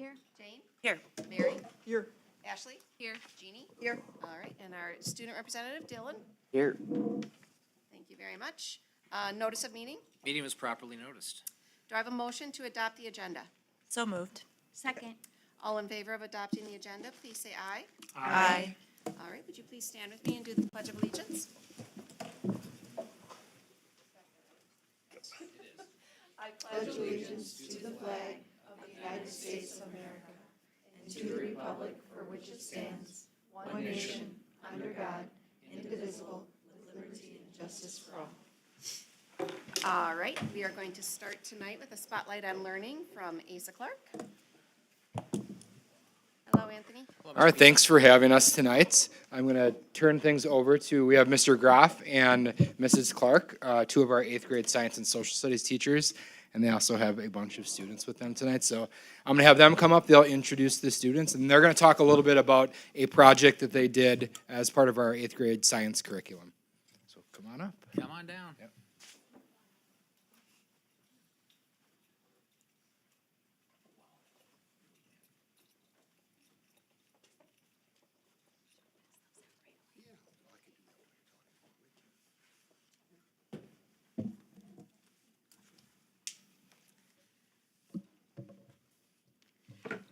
Here. Jane? Here. Mary? Here. Ashley? Here. Jeannie? Here. All right, and our student representative, Dylan? Here. Thank you very much. Notice of meeting? Meeting was properly noticed. Do I have a motion to adopt the agenda? So moved. Second. All in favor of adopting the agenda, please say aye. Aye. All right, would you please stand with me and do the Pledge of Allegiance? I pledge allegiance to the flag of the United States of America and to the republic for which it stands, one nation, under God, indivisible, with liberty and justice for all. All right, we are going to start tonight with a spotlight on learning from Asa Clark. Hello, Anthony. Hello, All right, Mr. thanks for having us tonight. I'm going to turn things over to, we have Mr. Groff and Mrs. Clark, two of our 8th grade science and social studies teachers, and they also have a bunch of students with them tonight. So I'm going to have them come up, they'll introduce the students, and they're going to talk a little bit about a project that they did as part of our 8th grade science curriculum. So come on up. Come on down. Yep.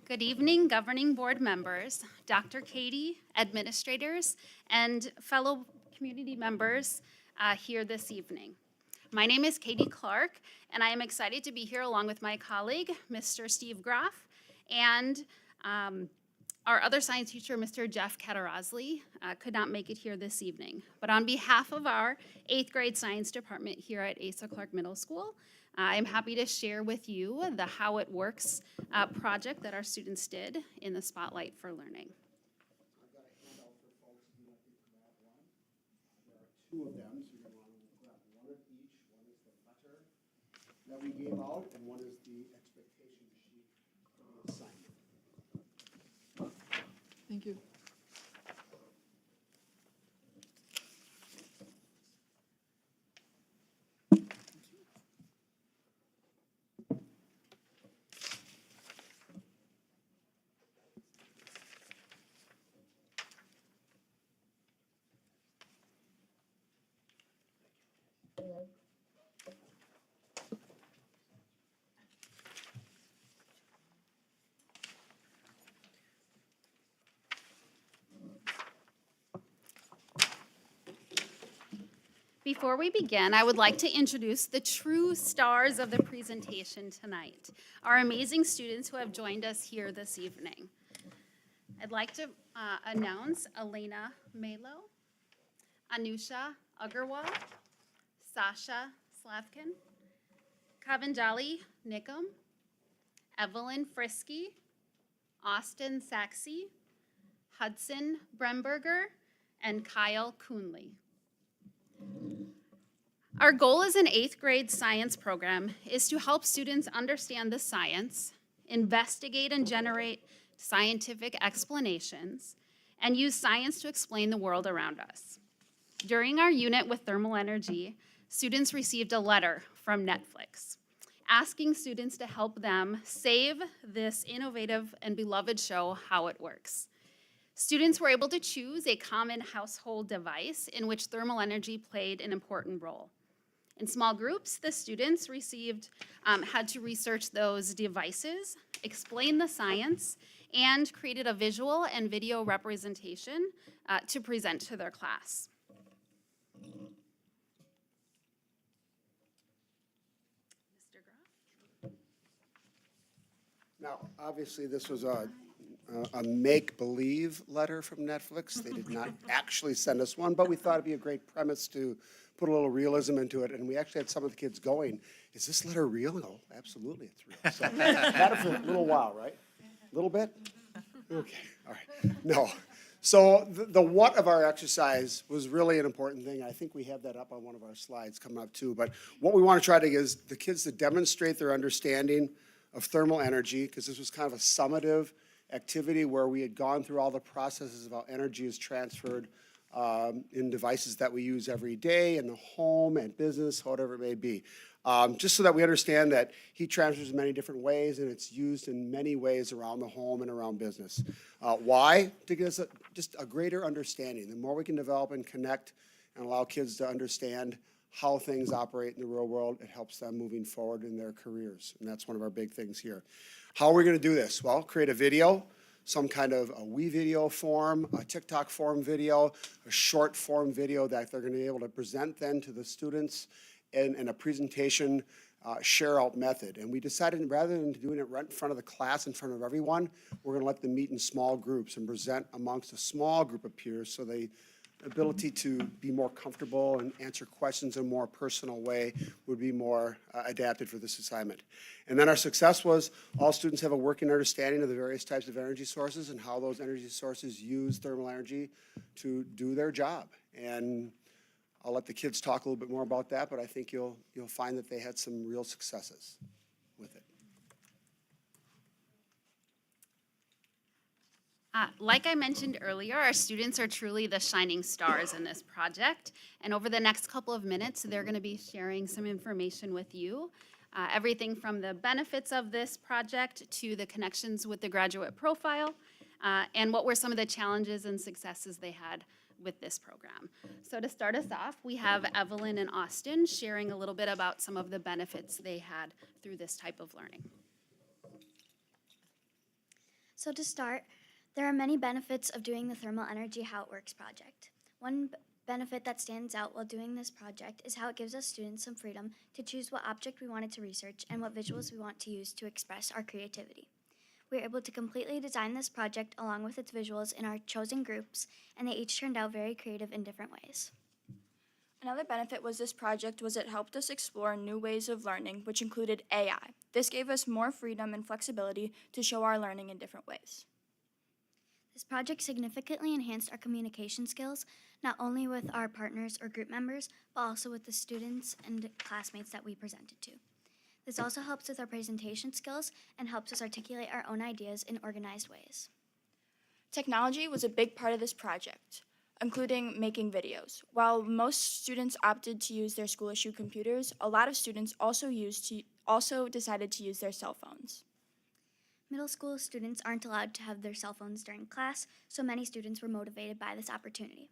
Good evening, governing board members, Dr. Katie, administrators, and fellow community members here this evening. My name is Katie Clark, and I am excited to be here along with my colleague, Mr. Steve Groff, and our other science teacher, Mr. Jeff Katarazli, could not make it here this evening. But on behalf of our 8th grade science department here at Asa Clark Middle School, I'm happy to share with you the How It Works project that our students did in the Spotlight for Learning. I've got a handout for folks if you'd like to grab one. There are two of them, so you're going to want to grab one of each. One is the letter that we gave out, and one is the expectation sheet for the assignment. Thank you. Before we begin, I would like to introduce the true stars of the presentation tonight, our amazing students who have joined us here this evening. I'd like to announce Elena Malo, Anusha Agarwal, Sasha Slavkin, Kavanjali Nikum, Evelyn Frisky, Austin Saxey, Hudson Bremberger, and Kyle Coonley. Our goal as an 8th grade science program is to help students understand the science, investigate and generate scientific explanations, and use science to explain the world around us. During our unit with thermal energy, students received a letter from Netflix asking students to help them save this innovative and beloved show, How It Works. Students were able to choose a common household device in which thermal energy played an important role. In small groups, the students had to research those devices, explain the science, and created a visual and video representation to present to their class. Mr. Groff? Now, obviously, this was a make-believe letter from Netflix. They did not actually send us one, but we thought it'd be a great premise to put a little realism into it. And we actually had some of the kids going, is this letter real? No, absolutely it's real. So had it for a little while, right? A little bit? Okay, all right. No. So the what of our exercise was really an important thing. I think we have that up on one of our slides coming up too. But what we want to try to get is the kids to demonstrate their understanding of thermal energy, because this was kind of a summative activity where we had gone through all the processes of how energy is transferred in devices that we use every day in the home and business, whatever it may be. Just so that we understand that heat transfers in many different ways, and it's used in many ways around the home and around business. Why? To give us just a greater understanding. The more we can develop and connect and allow kids to understand how things operate in the real world, it helps them moving forward in their careers. And that's one of our big things here. How are we going to do this? Well, create a video, some kind of a WeVideo form, a TikTok form video, a short form video that they're going to be able to present then to the students in a presentation share out method. And we decided rather than doing it right in front of the class, in front of everyone, we're going to let them meet in small groups and present amongst a small group of peers so the ability to be more comfortable and answer questions in a more personal way would be more adapted for this assignment. And then our success was all students have a working understanding of the various types of energy sources and how those energy sources use thermal energy to do their job. And I'll let the kids talk a little bit more about that, but I think you'll find that they had some real successes with it. Like I mentioned earlier, our students are truly the shining stars in this project. And over the next couple of minutes, they're going to be sharing some information with you. Everything from the benefits of this project to the connections with the graduate profile, and what were some of the challenges and successes they had with this program. So to start us off, we have Evelyn and Austin sharing a little bit about some of the benefits they had through this type of learning. So to start, there are many benefits of doing the Thermal Energy How It Works project. One benefit that stands out while doing this project is how it gives us students some freedom to choose what object we wanted to research and what visuals we want to use to express our creativity. We were able to completely design this project along with its visuals in our chosen groups, and they each turned out very creative in different ways. Another benefit was this project was it helped us explore new ways of learning, which included AI. This gave us more freedom and flexibility to show our learning in different ways. This project significantly enhanced our communication skills, not only with our partners or group members, but also with the students and classmates that we presented to. This also helps with our presentation skills and helps us articulate our own ideas in organized ways. Technology was a big part of this project, including making videos. While most students opted to use their school-issued computers, a lot of students also decided to use their cell phones. Middle school students aren't allowed to have their cell phones during class, so many students were motivated by this opportunity.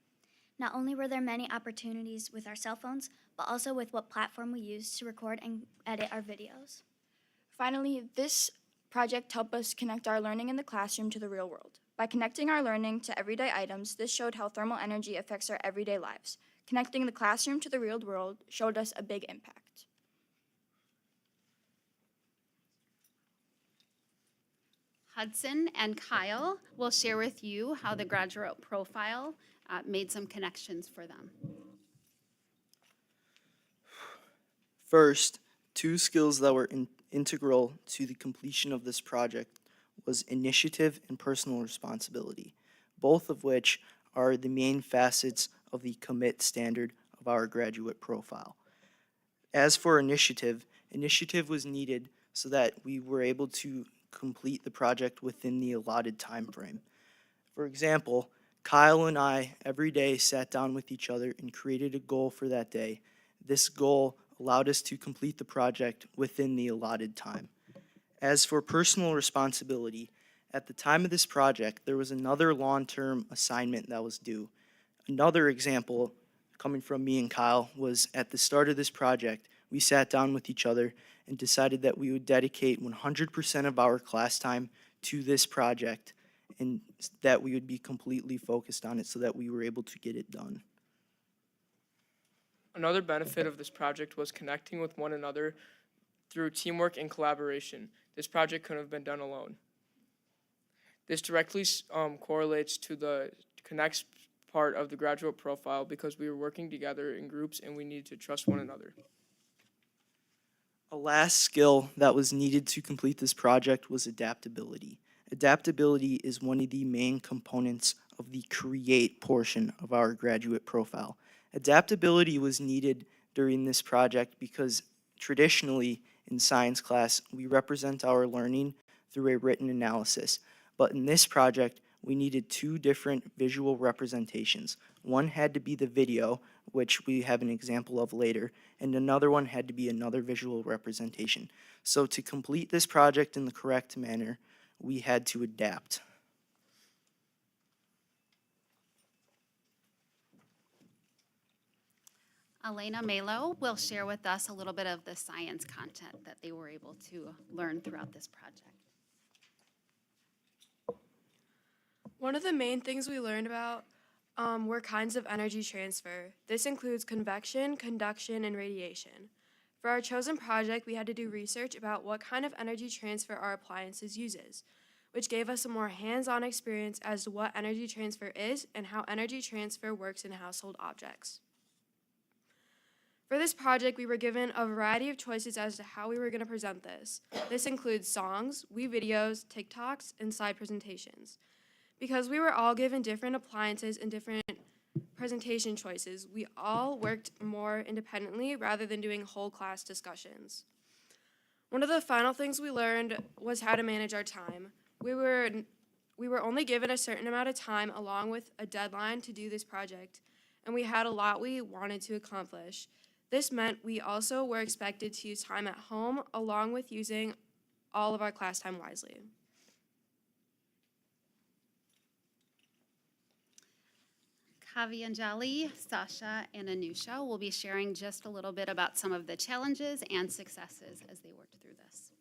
Not only were there many opportunities with our cell phones, but also with what platform we use to record and edit our videos. Finally, this project helped us connect our learning in the classroom to the real world. By connecting our learning to everyday items, this showed how thermal energy affects our everyday lives. Connecting the classroom to the real world showed us a big impact. Hudson and Kyle will share with you how the graduate profile made some connections for them. First, two skills that were integral to the completion of this project was initiative and personal responsibility, both of which are the main facets of the commit standard of our graduate profile. As for initiative was needed so that we were able to complete the project within the allotted time frame. For example, Kyle and I every day sat down with each other and created a goal for that day. This goal allowed us to complete the project within the allotted time. As for personal responsibility, at the time of this project, there was another long-term assignment that was due. Another example coming from me and Kyle was at the start of this project, we sat down with each other and decided that we would dedicate 100% of our class time to this project and that we would be completely focused on it so that we were able to get it done. Another benefit of this project was connecting with one another through teamwork and collaboration. This project couldn't have been done alone. This directly correlates to the connects part of the graduate profile because we were working together in groups and we needed to trust one another. A last skill that was needed to complete this project was adaptability. Adaptability is one of the main components of the create portion of our graduate profile. Adaptability was needed during this project because traditionally in science class, we represent our learning through a written analysis. But in this project, we needed two different visual representations. One had to be the video, which we have an example of later, and another one had to be another visual representation. So to complete this project in the correct manner, we had to adapt. Elena Malo will share with us a little bit of the science content that they were able to learn throughout this project. One of the main things we learned about were kinds of energy transfer. This includes convection, conduction, and radiation. For our chosen project, we had to do research about what kind of energy transfer our appliances uses, which gave us a more hands-on experience as to what energy transfer is and how energy transfer works in household objects. For this project, we were given a variety of choices as to how we were going to present this. This includes songs, videos, TikToks, and slide presentations. Because we were all given different appliances and different presentation choices, we all worked more independently rather than doing whole class discussions. One of the final things we learned was how to manage our time. We were only given a certain amount of time along with a deadline to do this project, and we had a lot we wanted to accomplish. This meant we also were expected to use time at home along with using all of our class time wisely. Kavianjali, Sasha, and Anusha will be sharing just a little bit about some of the challenges and successes as they worked through this.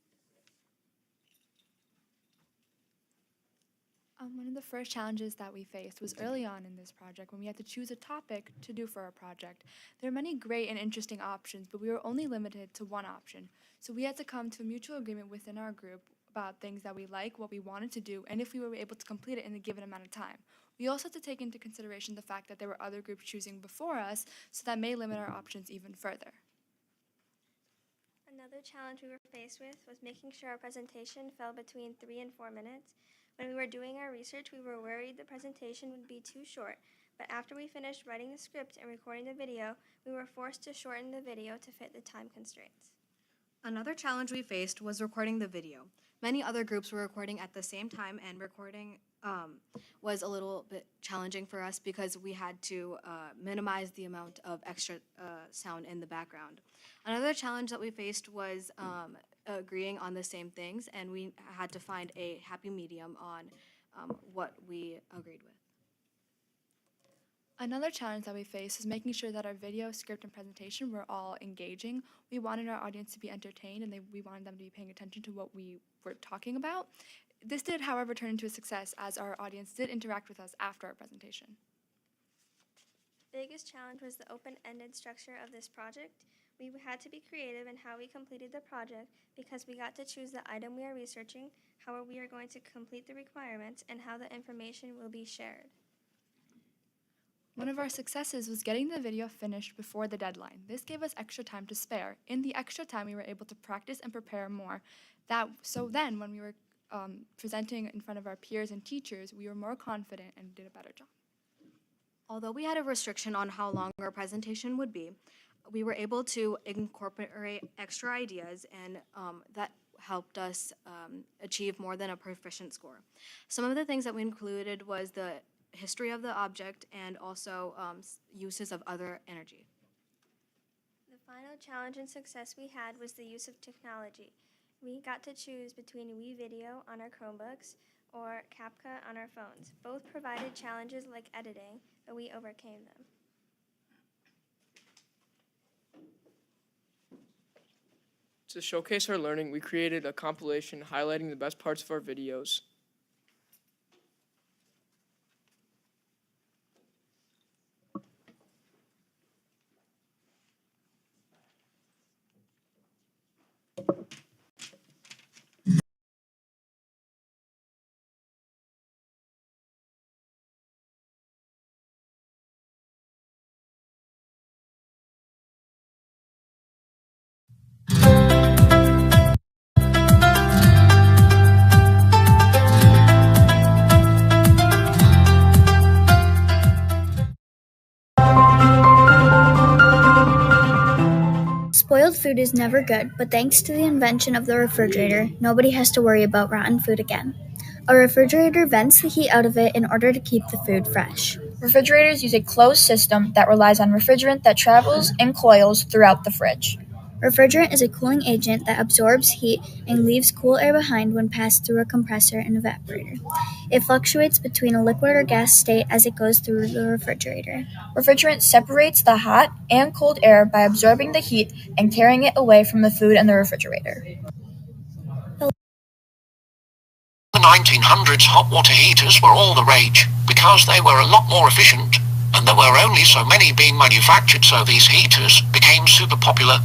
One of the first challenges that we faced was early on in this project when we had to choose a topic to do for our project. There are many great and interesting options, but we were only limited to one option. So we had to come to a mutual agreement within our group about things that we like, what we wanted to do, and if we were able to complete it in a given amount of time. We also had to take into consideration the fact that there were other groups choosing before us, so that may limit our options even further. Another challenge we were faced with was making sure our presentation fell between 3 and 4 minutes. When we were doing our research, we were worried the presentation would be too short, but after we finished writing the script and recording the video, we were forced to shorten the video to fit the time constraints. Another challenge we faced was recording the video. Many other groups were recording at the same time, and recording was a little bit challenging for us because we had to minimize the amount of extra sound in the background. Another challenge that we faced was agreeing on the same things, and we had to find a happy medium on what we agreed with. Another challenge that we faced is making sure that our video, script, and presentation were all engaging. We wanted our audience to be entertained, and we wanted them to be paying attention to what we were talking about. This did, however, turn into a success as our audience did interact with us after our presentation. The biggest challenge was the open-ended structure of this project. We had to be creative in how we completed the project because we got to choose the item we are researching, how we are going to complete the requirements, and how the information will be shared. One of our successes was getting the video finished before the deadline. This gave us extra time to spare. In the extra time, we were able to practice and prepare more. So then, when we were presenting in front of our peers and teachers, we were more confident and did a better job. Although we had a restriction on how long our presentation would be, we were able to incorporate extra ideas, and that helped us achieve more than a proficient score. Some of the things that we included was the history of the object and also uses of other energy. The final challenge and success we had was the use of technology. We got to choose between Video on our Chromebooks or CapCut on our phones. Both provided challenges like editing, but we overcame them. To showcase our learning, we created a compilation highlighting the best parts of our videos. Spoiled food is never good, but thanks to the invention of the refrigerator, nobody has to worry about rotten food again. A refrigerator vents the heat out of it in order to keep the food fresh. Refrigerators use a closed system that relies on refrigerant that travels in coils throughout the fridge. Refrigerant is a cooling agent that absorbs heat and leaves cool air behind when passed through a compressor and evaporator. It fluctuates between a liquid or gas state as it goes through the refrigerator. Refrigerant separates the hot and cold air by absorbing the heat and carrying it away from the food in the refrigerator. In the 1900s, hot water heaters were all the rage because they were a lot more efficient, and there were only so many being manufactured, so these heaters became super popular.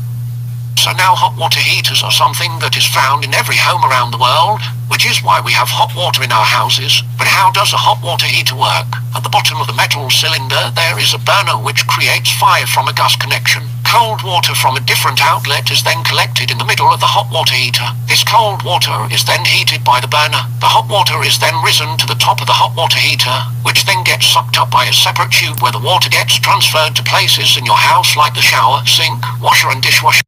So now hot water heaters are something that is found in every home around the world, which is why we have hot water in our houses. But how does a hot water heater work? At the bottom of the metal cylinder there is a burner which creates fire from a gas connection. Cold water from a different outlet is then collected in the middle of the hot water heater. This cold water is then heated by the burner. The hot water is then risen to the top of the hot water heater, which then gets sucked up by a separate tube where the water gets transferred to places in your house like the shower, sink, washer and dishwasher.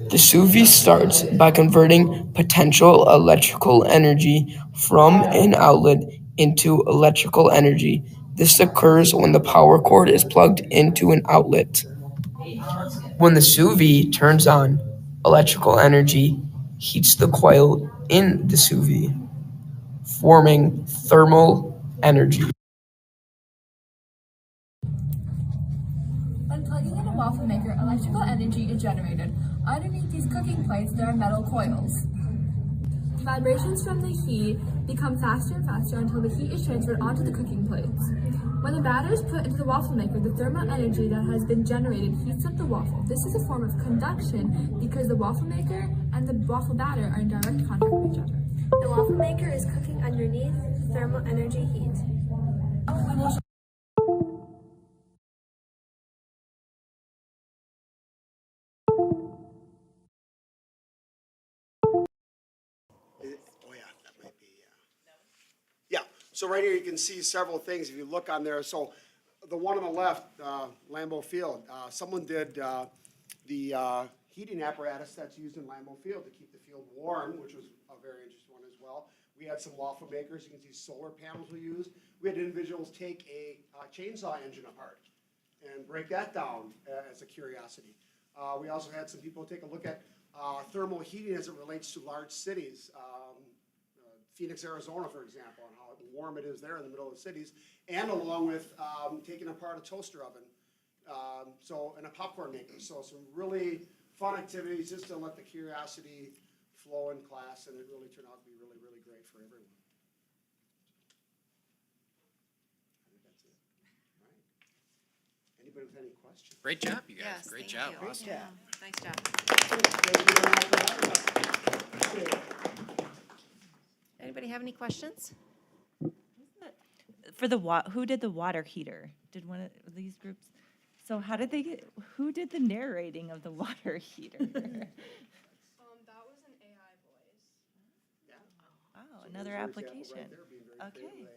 The sous vide starts by converting potential electrical energy from an outlet into electrical energy. This occurs when the power cord is plugged into an outlet. When the sous vide turns on, electrical energy heats the coil in the sous vide, forming thermal energy. When plugging in a waffle maker, electrical energy is generated. Underneath these cooking plates, there are metal coils. Vibrations from the heat become faster and faster until the heat is transferred onto the cooking plates. When the batter is put into the waffle maker, the thermal energy that has been generated heats up the waffle. This is a form of conduction because the waffle maker and the waffle batter are in direct contact with each other. The waffle maker is cooking underneath thermal energy heat. Yeah, so right here you can see several things if you look on there. So the one on the left, Lambeau Field, someone did the heating apparatus that's used in Lambeau Field to keep the field warm, which was a very interesting one as well. We had some waffle makers. You can see solar panels we used. We had individuals take a chainsaw engine apart and break that down as a curiosity. We also had some people take a look at thermal heating as it relates to large cities. Phoenix, Arizona, for example, and how warm it is there in the middle of the cities, and along with taking apart a toaster oven, and a popcorn maker. So some really fun activities just to let the curiosity flow in class, and it really turned out to be really, really great for everyone. I think that's it. All right. Anybody with any questions? Great job, you guys. Yes, Great thank job. you. Awesome. Yeah, nice job. Anybody have any questions? For who did the water heater? Did one of these groups? So how did they get? Who did the narrating of the water heater? That was an AI voice. Oh, another application. Okay.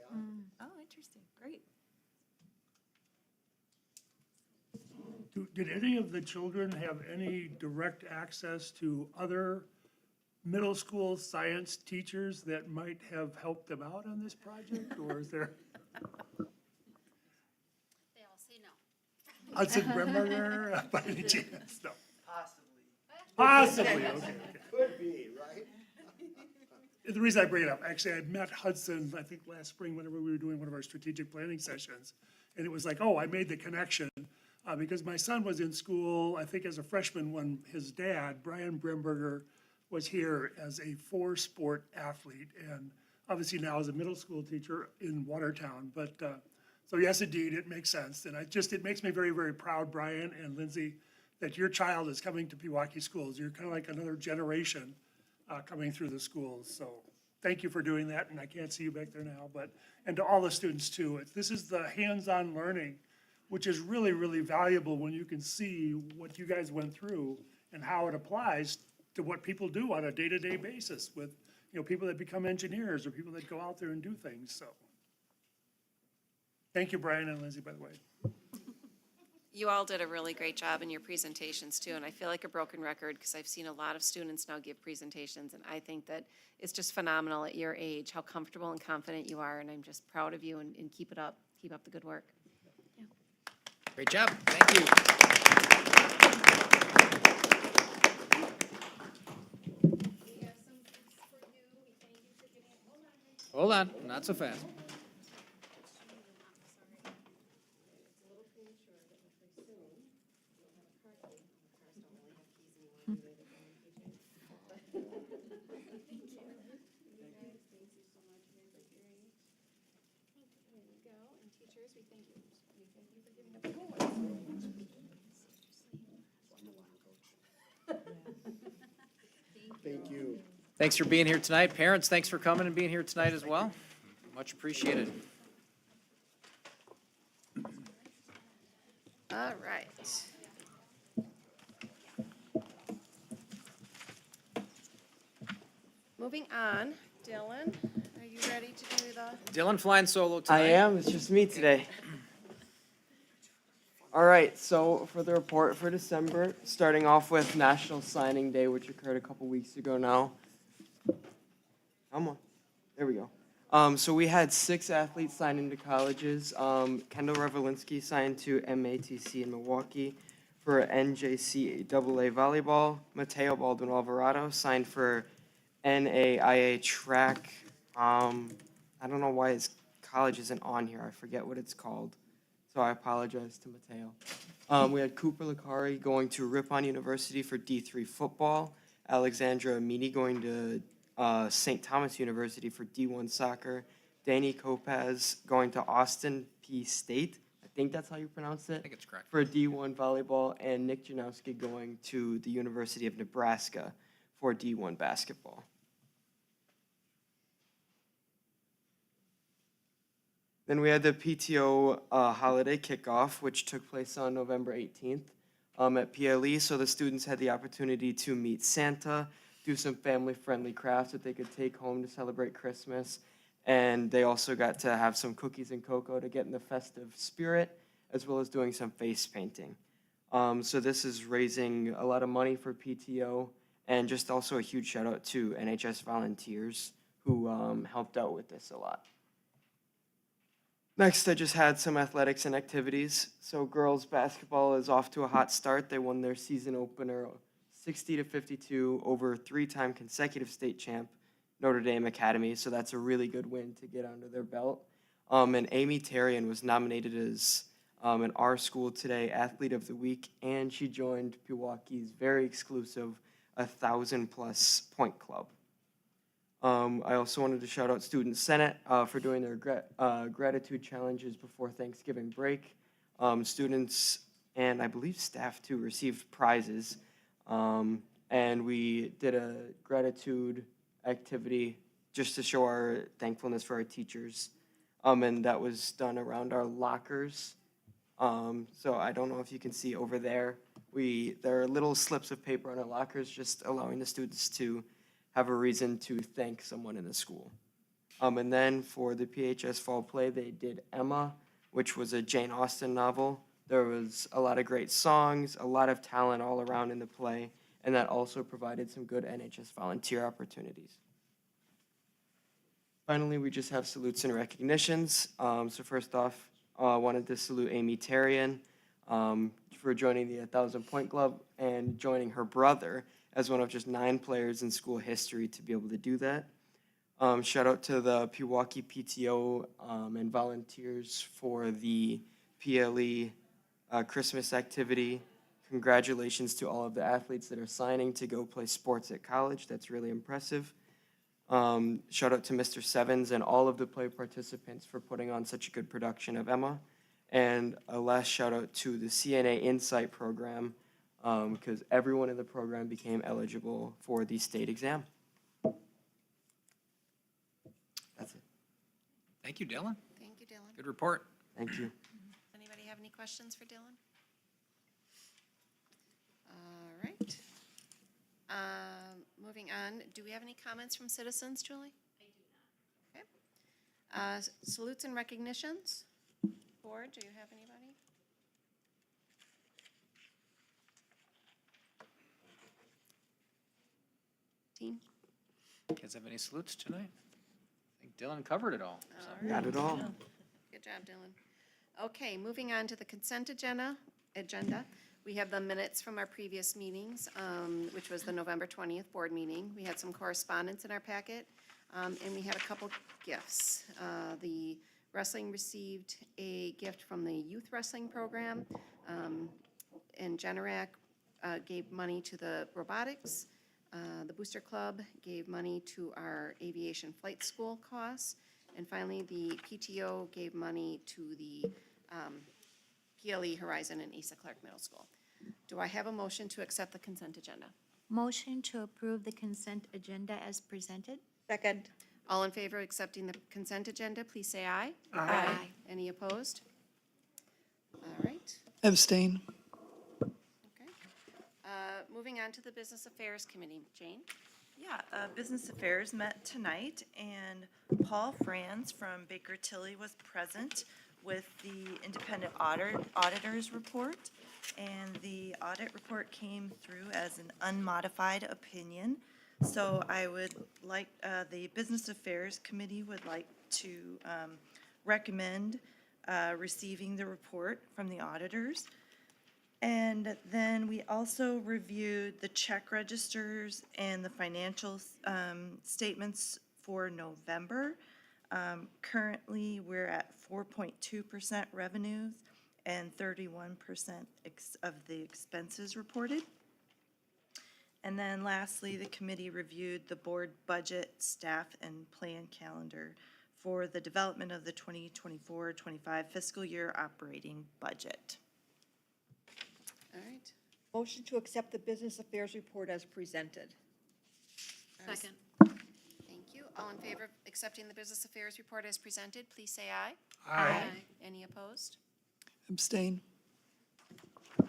Oh, interesting. Great. Did any of the children have any direct access to other middle school science teachers that might have helped them out on this project, or is there? They all say no. Hudson Bremer, by any chance? No. Possibly, okay. Could be, right? The reason I bring it up, actually, I met Hudson, I think last spring, whenever we were doing one of our strategic planning sessions, and it was like, oh, I made the connection, because my son was in school, I think as a freshman, when his dad, Brian Bremberger, was here as a four-sport athlete, and obviously now as a middle school teacher in Watertown. But so yes, indeed, it makes sense, and it makes me very, very proud, Brian and Lindsay, that your child is coming to Pewaukee schools. You're kind of like another generation coming through the schools. So thank you for doing that, and I can't see you back there now, and to all the students too. This is the hands-on learning, which is really, really valuable when you can see what you guys went through and how it applies to what people do on a day-to-day basis with, people that become engineers or people that go out there and do things, so. Thank you, Brian and Lindsay, by the way. You all did a really great job in your presentations too, and I feel like a broken record because I've seen a lot of students now give presentations, and I think that it's just phenomenal at your age, how comfortable and confident you are, and I'm just proud of you, and keep it up. Keep up the good work. Great job. Thank you. Hold on, not so fast. Thank you. Thanks for being here tonight. Parents, thanks for coming and being here tonight as well. Much appreciated. All right. Moving on, Dylan, are you ready to do the? Dylan flying solo tonight. I am. It's just me today. All right. So for the report for December, starting off with National Signing Day, which occurred a couple weeks ago now. Come on. There we go. So we had 6 athletes sign into colleges. Kendall Revelinsky signed to MATC in Milwaukee for NJCAA volleyball. Mateo Baldwin Alvarado signed for NAIA track. I don't know why his college isn't on here. I forget what it's called. So I apologize to Mateo. We had Cooper Licari going to Ripon University for D3 football. Alexandra Amini going to St. Thomas University for D1 soccer. Danny Kopaz going to Austin P State. I think that's how you pronounce it. I think it's correct. For D1 volleyball. And Nick Janowski going to the University of Nebraska for D1 basketball. Then we had the PTO holiday kickoff, which took place on November 18th at PLE. So the students had the opportunity to meet Santa, do some family-friendly crafts that they could take home to celebrate Christmas. And they also got to have some cookies and cocoa to get in the festive spirit, as well as doing some face painting. So this is raising a lot of money for PTO, and just also a huge shout out to NHS volunteers who helped out with this a lot. Next, I just had some athletics and activities. So girls basketball is off to a hot start. They won their season opener 60-52 over 3-time consecutive state champ Notre Dame Academy. So that's a really good win to get under their belt. And Amy Tarian was nominated as an Our School Today Athlete of the Week, and she joined Pewaukee's very exclusive 1,000+ point club. I also wanted to shout out Student Senate for doing their gratitude challenges before Thanksgiving break. Students and I believe staff too received prizes. And we did a gratitude activity just to show our thankfulness for our teachers. And that was done around our lockers. So I don't know if you can see over there. There are little slips of paper on our lockers just allowing the students to have a reason to thank someone in the school. And then for the PHS Fall Play, they did Emma, which was a Jane Austen novel. There was a lot of great songs, a lot of talent all around in the play, and that also provided some good NHS volunteer opportunities. Finally, we just have salutes and recognitions. So first off, I wanted to salute Amy Tarian for joining the 1,000 Point Club and joining her brother as one of just 9 players in school history to be able to do that. Shout out to the Pewaukee PTO and volunteers for the PLE Christmas activity. Congratulations to all of the athletes that are signing to go play sports at college. That's really impressive. Shout out to Mr. Sevens and all of the play participants for putting on such a good production of Emma. And a last shout out to the CNA Insight program, because everyone in the program became eligible for the state exam. That's it. Thank you, Dylan. Thank you, Dylan. Good report. Thank you. Does anybody have any questions for Dylan? All right. Moving on, do we have any comments from citizens, Julie? I do not. Okay. Salutes and recognitions. Board, do you have anybody? Team? Kids have any salutes tonight? I think Dylan covered it all. so. Got it all. Good job, Dylan. Okay, moving on to the consent agenda. We have the minutes from our previous meetings, which was the November 20th board meeting. We had some correspondence in our packet, and we had a couple gifts. The wrestling received a gift from the youth wrestling program, and Generac gave money to the robotics. The Booster Club gave money to our aviation flight school costs. And finally, the PTO gave money to the PLE Horizon and Asa Clark Middle School. Do I have a motion to accept the consent agenda? Motion to approve the consent agenda as presented? Second. All in favor of accepting the consent agenda, please say aye. Aye. Any opposed? All right. Abstain. Okay. Moving on to the Business Affairs Committee. Jane? Yeah, Business Affairs met tonight, and Paul Franz from Baker Tilly was present with the independent auditor's report, and the audit report came through as an unmodified opinion. So I would like, the Business Affairs Committee would like to recommend receiving the report from the auditors. And then we also reviewed the check registers and the financial statements for November. Currently, we're at 4.2% revenues and 31% of the expenses reported. And then lastly, the committee reviewed the board budget, staff, and plan calendar for the development of the 2024-25 fiscal year operating budget. All right. Motion to accept the business affairs report as presented. Second. Thank you. All in favor of accepting the Business Affairs report as presented, please say aye. Aye. Any opposed? Abstain. All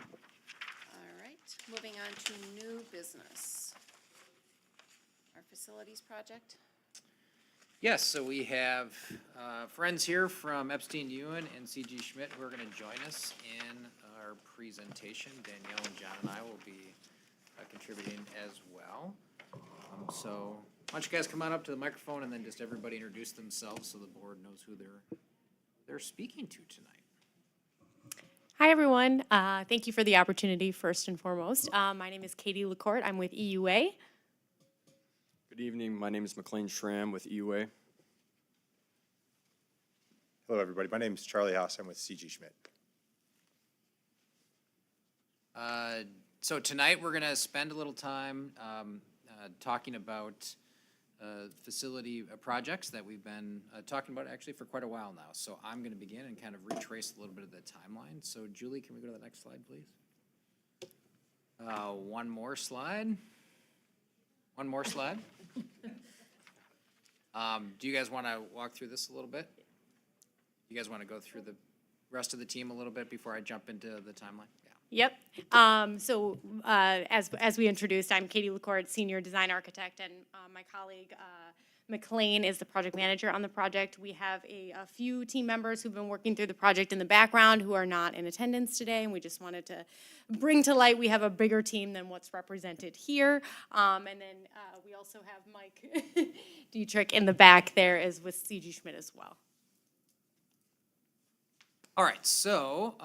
right. Moving on to new business. Our facilities project. Yes, so we have friends here from Epstein Ewan and CG Schmidt who are going to join us in our presentation. Danielle and John and I will be contributing as well. So why don't you guys come on up to the microphone and then just everybody introduce themselves so the board knows who they're speaking to tonight. Hi, everyone. Thank you for the opportunity, first and foremost. My name is Katie LaCourte. I'm with EUA. Good evening. My name is McLean Schramm with EUA. Hello, everybody. My name is Charlie Haas. I'm with CG Schmidt. So tonight we're going to spend a little time talking about facility projects that we've been talking about actually for quite a while now. So I'm going to begin and kind of retrace a little bit of the timeline. So Julie, can we go to the next slide, please? One more slide. One more slide. Do you guys want to walk through this a little bit? You guys want to go through the rest of the team a little bit before I jump into the timeline? Yep. As we introduced, I'm Katie LaCourte, Senior Design Architect, and my colleague McLean is the project manager on the project. We have a few team members who've been working through the project in the background who are not in attendance today, and we just wanted to bring to light we have a bigger team than what's represented here. And then we also have Mike Dietrich in the back there is with CG Schmidt as well. All right, so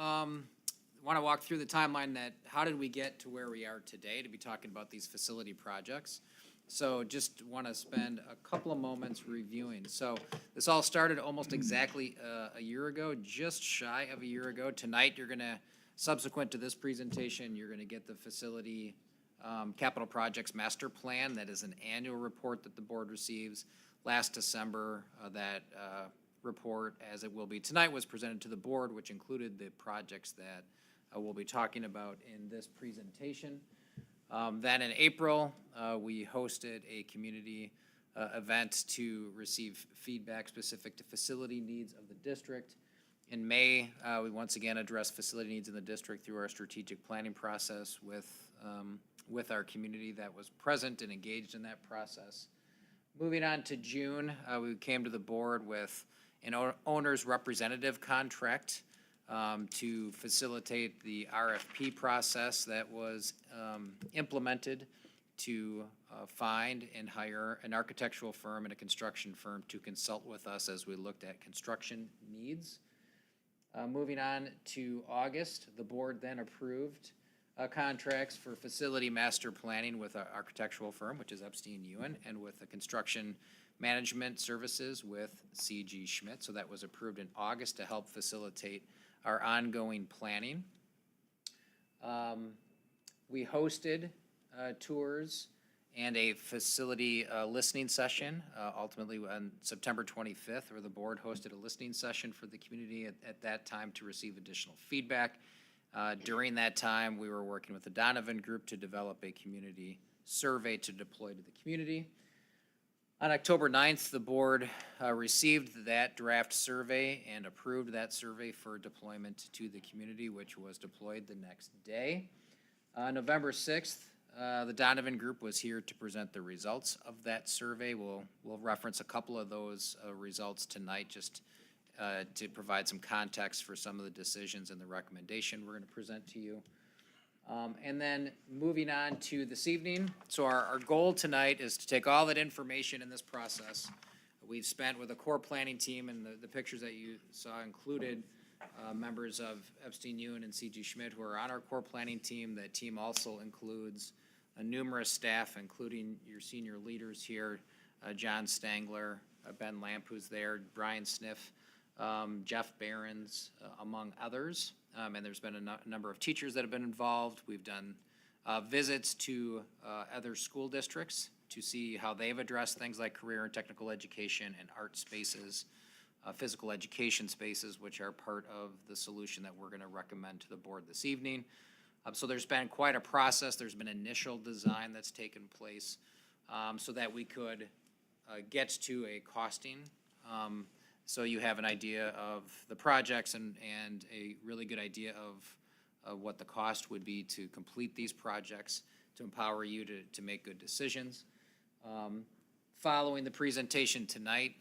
want to walk through the timeline that how did we get to where we are today to be talking about these facility projects. So just want to spend a couple of moments reviewing. So this all started almost exactly a year ago, just shy of a year ago. Tonight you're going to, subsequent to this presentation, you're going to get the facility capital projects master plan. That is an annual report that the board receives. Last December, that report, as it will be tonight, was presented to the board, which included the projects that we'll be talking about in this presentation. Then in April, we hosted a community event to receive feedback specific to facility needs of the district. In May, we once again addressed facility needs in the district through our strategic planning process with our community that was present and engaged in that process. Moving on to June, we came to the board with an owner's representative contract to facilitate the RFP process that was implemented to find and hire an architectural firm and a construction firm to consult with us as we looked at construction needs. Moving on to August, the board then approved contracts for facility master planning with our architectural firm, which is Epstein Ewan, and with the construction management services with C.G. Schmidt. So that was approved in August to help facilitate our ongoing planning. We hosted tours and a facility listening session, ultimately on September 25th, where the board hosted a listening session for the community at that time to receive additional feedback. During that time, we were working with the Donovan Group to develop a community survey to deploy to the community. On October 9th, the board received that draft survey and approved that survey for deployment to the community, which was deployed the next day. November 6th, the Donovan Group was here to present the results of that survey. We'll reference a couple of those results tonight just to provide some context for some of the decisions and the recommendation we're going to present to you. And then moving on to this evening. So our goal tonight is to take all that information in this process we've spent with a core planning team, and the pictures that you saw included members of Epstein Ewan and C.G. Schmidt who are on our core planning team. That team also includes numerous staff, including your senior leaders here, John Stangler, Ben Lamp, who's there, Brian Sniff, Jeff Behrens, among others. And there's been a number of teachers that have been involved. We've done visits to other school districts to see how they've addressed things like career and technical education and art spaces, physical education spaces, which are part of the solution that we're going to recommend to the board this evening. So there's been quite a process. There's been initial design that's taken place so that we could get to a costing. So you have an idea of the projects and a really good idea of what the cost would be to complete these projects, to empower you to make good decisions. Following the presentation tonight,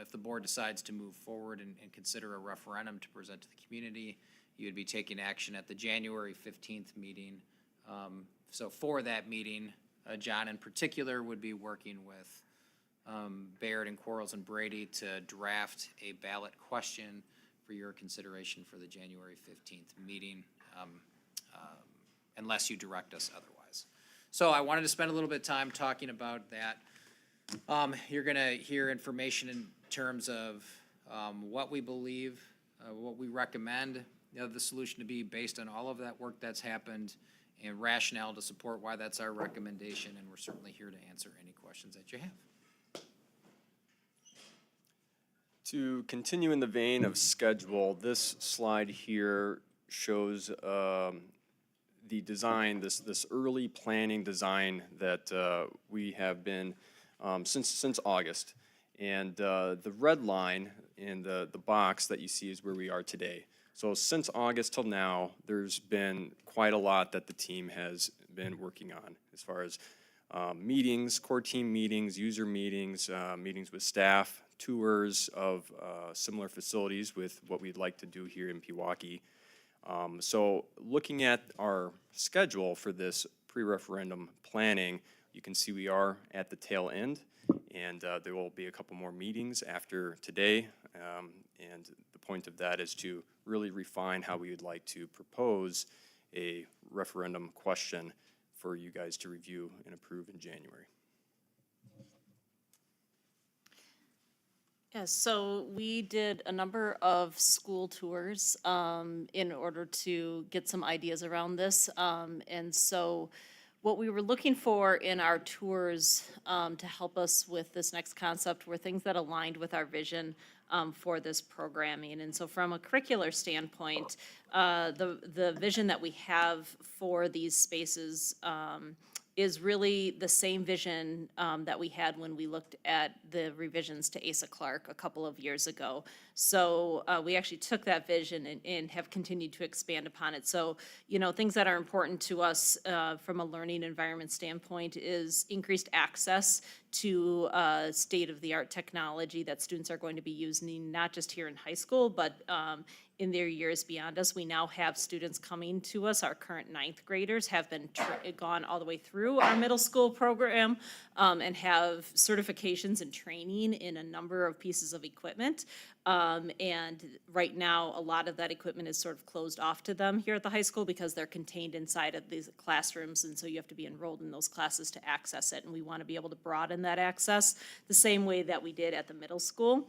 if the board decides to move forward and consider a referendum to present to the community, you would be taking action at the January 15th meeting. So for that meeting, John in particular would be working with Baird and Quarles and Brady to draft a ballot question for your consideration for the January 15th meeting, unless you direct us otherwise. So I wanted to spend a little bit of time talking about that. You're going to hear information in terms of what we believe, what we recommend the solution to be based on all of that work that's happened, and rationale to support why that's our recommendation, and we're certainly here to answer any questions that you have. To continue in the vein of schedule, this slide here shows the design, this early planning design that we have been since August. And the red line in the box that you see is where we are today. So since August till now, there's been quite a lot that the team has been working on as far as meetings, core team meetings, user meetings, meetings with staff, tours of similar facilities with what we'd like to do here in Pewaukee. So looking at our schedule for this pre-referendum planning, you can see we are at the tail end, and there will be a couple more meetings after today. And the point of that is to really refine how we would like to propose a referendum question for you guys to review and approve in January. Yes, so we did a number of school tours in order to get some ideas around this. And so what we were looking for in our tours to help us with this next concept were things that aligned with our vision for this programming. And so from a curricular standpoint, the vision that we have for these spaces is really the same vision that we had when we looked at the revisions to Asa Clark a couple of years ago. So we actually took that vision and have continued to expand upon it. So, you know, things that are important to us from a learning environment standpoint is increased access to state-of-the-art technology that students are going to be using, not just here in high school, but in their years beyond us. We now have students coming to us. Our current 9th graders have been gone all the way through our middle school program and have certifications and training in a number of pieces of equipment. And right now, a lot of that equipment is sort of closed off to them here at the high school because they're contained inside of these classrooms, and so you have to be enrolled in those classes to access it, and we want to be able to broaden that access the same way that we did at the middle school.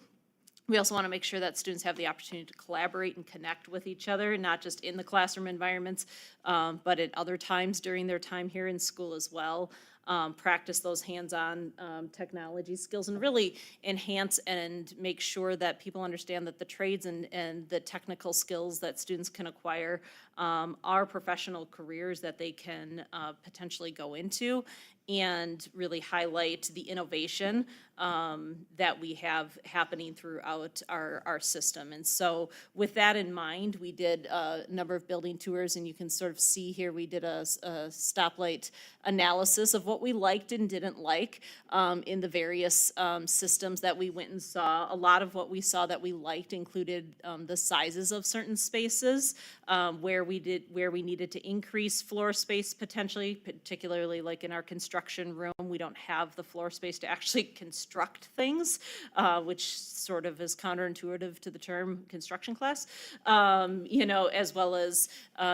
We also want to make sure that students have the opportunity to collaborate and connect with each other, not just in the classroom environments, but at other times during their time here in school as well. Practice those hands-on technology skills and really enhance and make sure that people understand that the trades and the technical skills that students can acquire are professional careers that they can potentially go into, and really highlight the innovation that we have happening throughout our system. And so with that in mind, we did a number of building tours, and you can sort of see here we did a stoplight analysis of what we liked and didn't like in the various systems that we went and saw. A lot of what we saw that we liked included the sizes of certain spaces, where we needed to increase floor space potentially, particularly like in our construction room. We don't have the floor space to actually construct things, which sort of is counterintuitive to the term construction class, as well as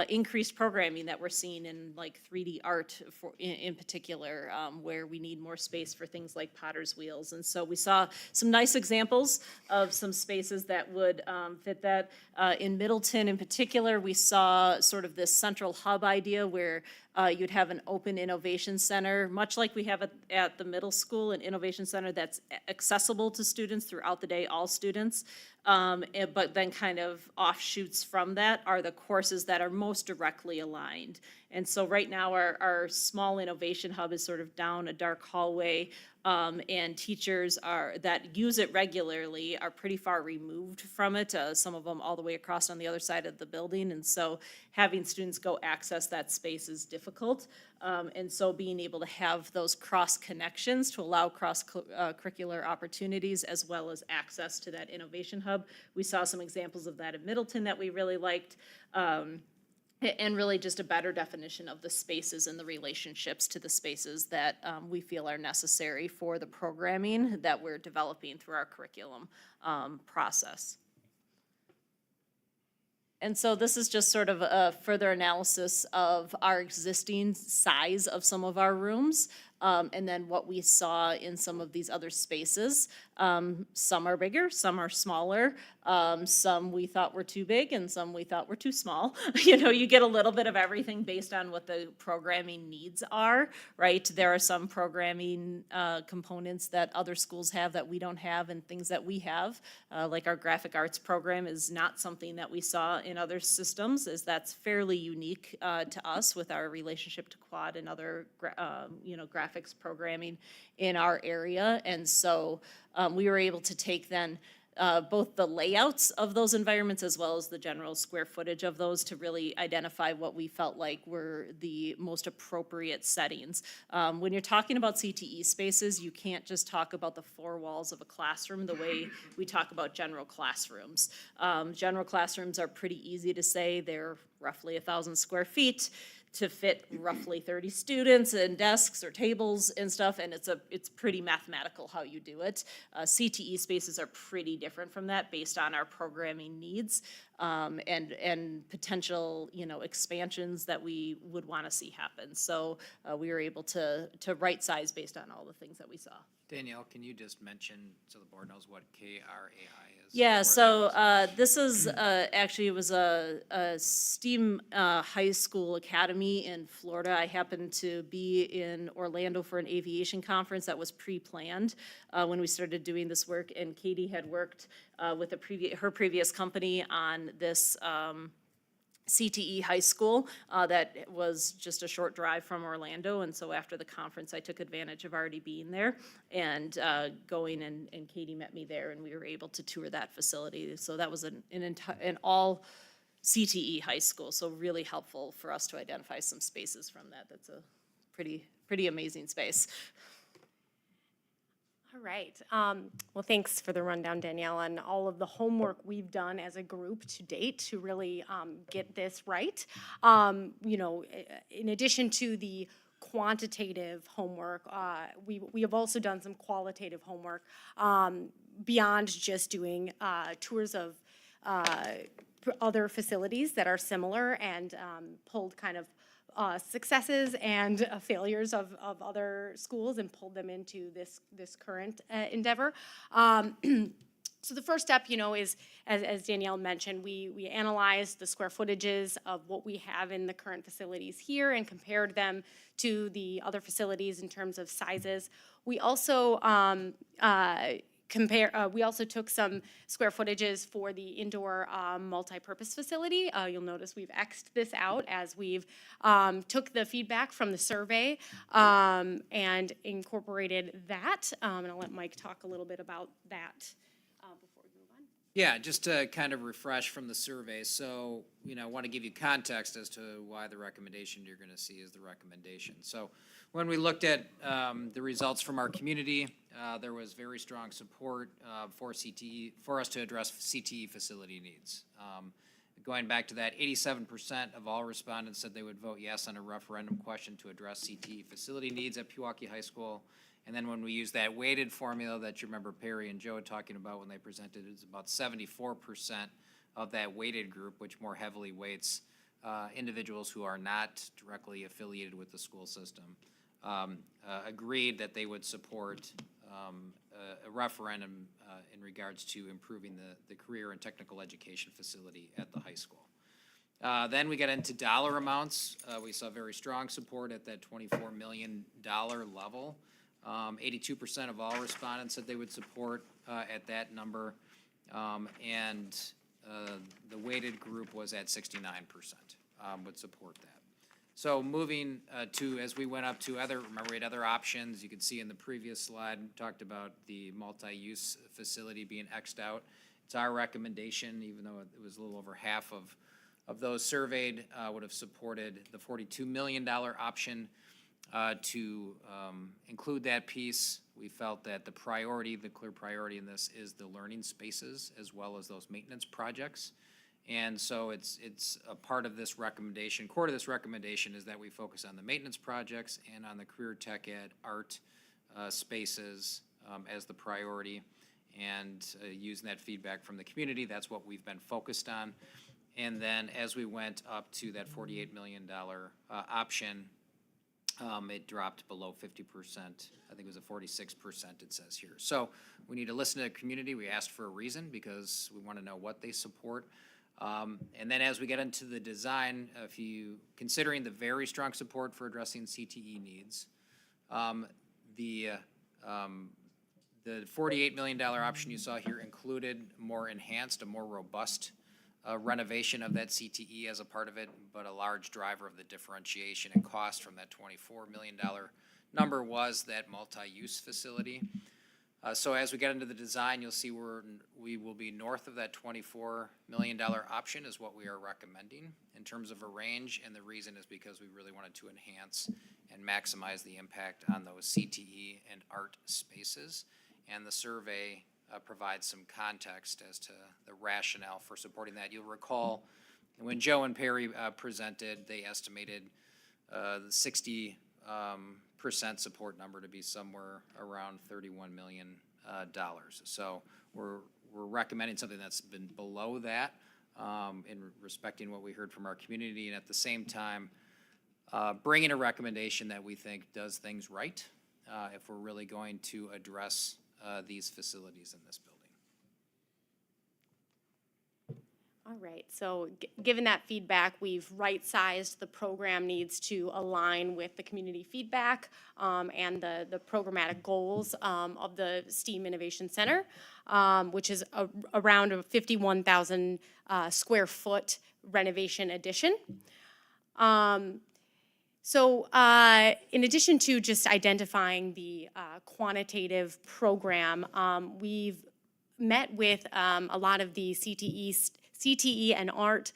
increased programming that we're seeing in like 3D art in particular, where we need more space for things like potter's wheels. And so we saw some nice examples of some spaces that would fit that. In Middleton in particular, we saw sort of this central hub idea where you'd have an open innovation center, much like we have at the middle school, an innovation center that's accessible to students throughout the day, all students. But then kind of offshoots from that are the courses that are most directly aligned. And so right now our small innovation hub is sort of down a dark hallway, and teachers that use it regularly are pretty far removed from it, some of them all the way across on the other side of the building. And so having students go access that space is difficult. And so being able to have those cross connections to allow cross curricular opportunities as well as access to that innovation hub. We saw some examples of that in Middleton that we really liked. And really just a better definition of the spaces and the relationships to the spaces that we feel are necessary for the programming that we're developing through our curriculum process. And so this is just sort of a further analysis of our existing size of some of our rooms, and then what we saw in some of these other spaces. Some are bigger, some are smaller, some we thought were too big, and some we thought were too small. You get a little bit of everything based on what the programming needs are, right? There are some programming components that other schools have that we don't have, and things that we have, like our graphic arts program is not something that we saw in other systems, as that's fairly unique to us with our relationship to Quad and other graphics programming in our area. And so we were able to take then both the layouts of those environments as well as the general square footage of those to really identify what we felt like were the most appropriate settings. When you're talking about CTE spaces, you can't just talk about the four walls of a classroom the way we talk about general classrooms. General classrooms are pretty easy to say. They're roughly 1,000 square feet to fit roughly 30 students and desks or tables and stuff, and it's pretty mathematical how you do it. CTE spaces are pretty different from that based on our programming needs and potential expansions that we would want to see happen. So we were able to right size based on all the things that we saw. Danielle, can you just mention so the board knows what KRAI is? Yeah, so this is actually, it was a STEAM high school academy in Florida. I happened to be in Orlando for an aviation conference that was pre-planned when we started doing this work, and Katie had worked with her previous company on this CTE high school that was just a short drive from Orlando. And so after the conference, I took advantage of already being there and going, and Katie met me there, and we were able to tour that facility. So that was an all CTE high school, so really helpful for us to identify some spaces from that. That's a pretty amazing space. All right. Well, thanks for the rundown, Danielle, on all of the homework we've done as a group to date to really get this right. You know, in addition to the quantitative homework, we have also done some qualitative homework beyond just doing tours of other facilities that are similar and pulled kind of successes and failures of other schools and pulled them into this current endeavor. So the first step, you know, is, as Danielle mentioned, we analyzed the square footages of what we have in the current facilities here and compared them to the other facilities in terms of sizes. We also we also took some square footages for the indoor multi-purpose facility. You'll notice we've X'd this out as we've took the feedback from the survey and incorporated that. And I'll let Mike talk a little bit about that before we move on. Yeah, just to kind of refresh from the survey. So, you know, I want to give you context as to why the recommendation you're going to see is the recommendation. So when we looked at the results from our community, there was very strong support for CTE, for us to address CTE facility needs. Going back to that, 87% of all respondents said they would vote yes on a referendum question to address CTE facility needs at Pewaukee High School. And then when we use that weighted formula that you remember Perry and Joe talking about when they presented, it's about 74% of that weighted group, which more heavily weights individuals who are not directly affiliated with the school system, agreed that they would support a referendum in regards to improving the career and technical education facility at the high school. Then we get into dollar amounts. We saw very strong support at that $24 million level. 82% of all respondents said they would support at that number, and the weighted group was at 69% would support that. So moving to, as we went up to remember we had other options. You could see in the previous slide, talked about the multi-use facility being X'd out. It's our recommendation, even though it was a little over half of those surveyed would have supported the $42 million option. To include that piece, we felt that the clear priority in this is the learning spaces as well as those maintenance projects. And so it's a part of this recommendation. Core to this recommendation is that we focus on the maintenance projects and on the career tech ed art spaces as the priority. And using that feedback from the community, that's what we've been focused on. And then as we went up to that $48 million option, it dropped below 50%. I think it was a 46% it says here. So we need to listen to the community. We asked for a reason because we want to know what they support. And then as we get into the design, considering the very strong support for addressing CTE needs, the $48 million option you saw here included a more robust renovation of that CTE as a part of it, but a large driver of the differentiation and cost from that $24 million number was that multi-use facility. So as we get into the design, you'll see we will be north of that $24 million option is what we are recommending in terms of a range, and the reason is because we really wanted to enhance and maximize the impact on those CTE and art spaces, and the survey provides some context as to the rationale for supporting that. You'll recall when Joe and Perry presented, they estimated the 60% support number to be somewhere around $31 million. So we're recommending something that's been below that in respecting what we heard from our community, and at the same time bringing a recommendation that we think does things right if we're really going to address these facilities in this building. All right, so given that feedback, we've right-sized the program needs to align with the community feedback and the programmatic goals of the STEAM Innovation Center, which is around a 51,000 square foot renovation addition. So in addition to just identifying the quantitative program, we've met with a lot of the CTE and art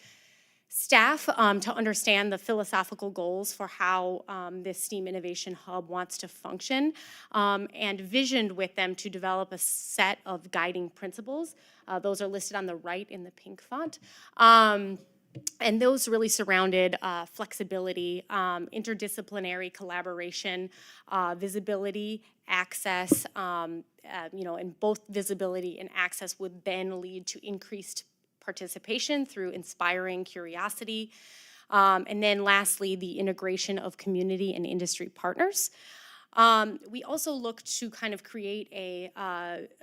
staff to understand the philosophical goals for how this STEAM Innovation Hub wants to function, and visioned with them to develop a set of guiding principles. Those are listed on the right in the pink font. And those really surrounded flexibility, interdisciplinary collaboration, visibility, access, and both visibility and access would then lead to increased participation through inspiring curiosity. And then lastly, the integration of community and industry partners. We also looked to kind of create a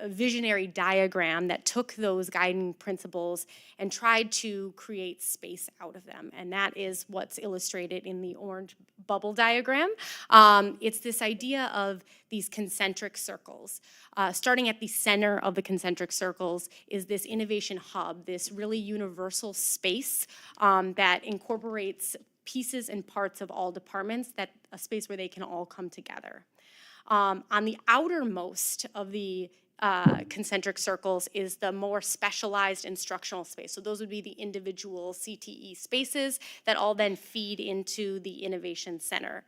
visionary diagram that took those guiding principles and tried to create space out of them. And that is what's illustrated in the orange bubble diagram. It's this idea of these concentric circles. Starting at the center of the concentric circles is this innovation hub, this really universal space that incorporates pieces and parts of all departments, that a space where they can all come together. On the outermost of the concentric circles is the more specialized instructional space. So those would be the individual CTE spaces that all then feed into the Innovation Center.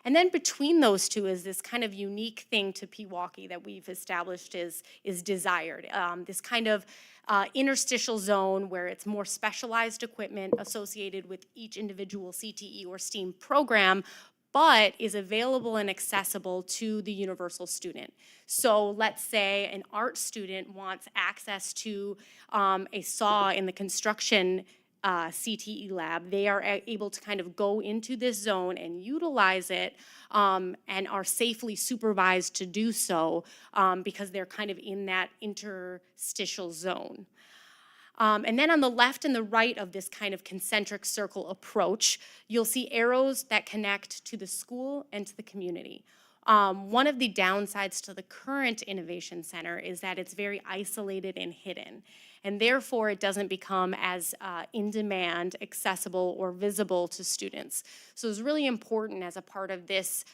And then between those two is this kind of unique thing to Pewaukee that we've established is desired. This kind of interstitial zone where it's more specialized equipment associated with each individual CTE or STEAM program, but is available and accessible to the universal student. So let's say an art student wants access to a saw in the construction CTE lab. They are able to kind of go into this zone and utilize it and are safely supervised to do so because they're kind of in that interstitial zone. And then on the left and the right of this kind of concentric circle approach, you'll see arrows that connect to the school and to the community. One of the downsides to the current Innovation Center is that it's very isolated and hidden, and therefore it doesn't become as in-demand, accessible, or visible to students. So it's really important as a part of this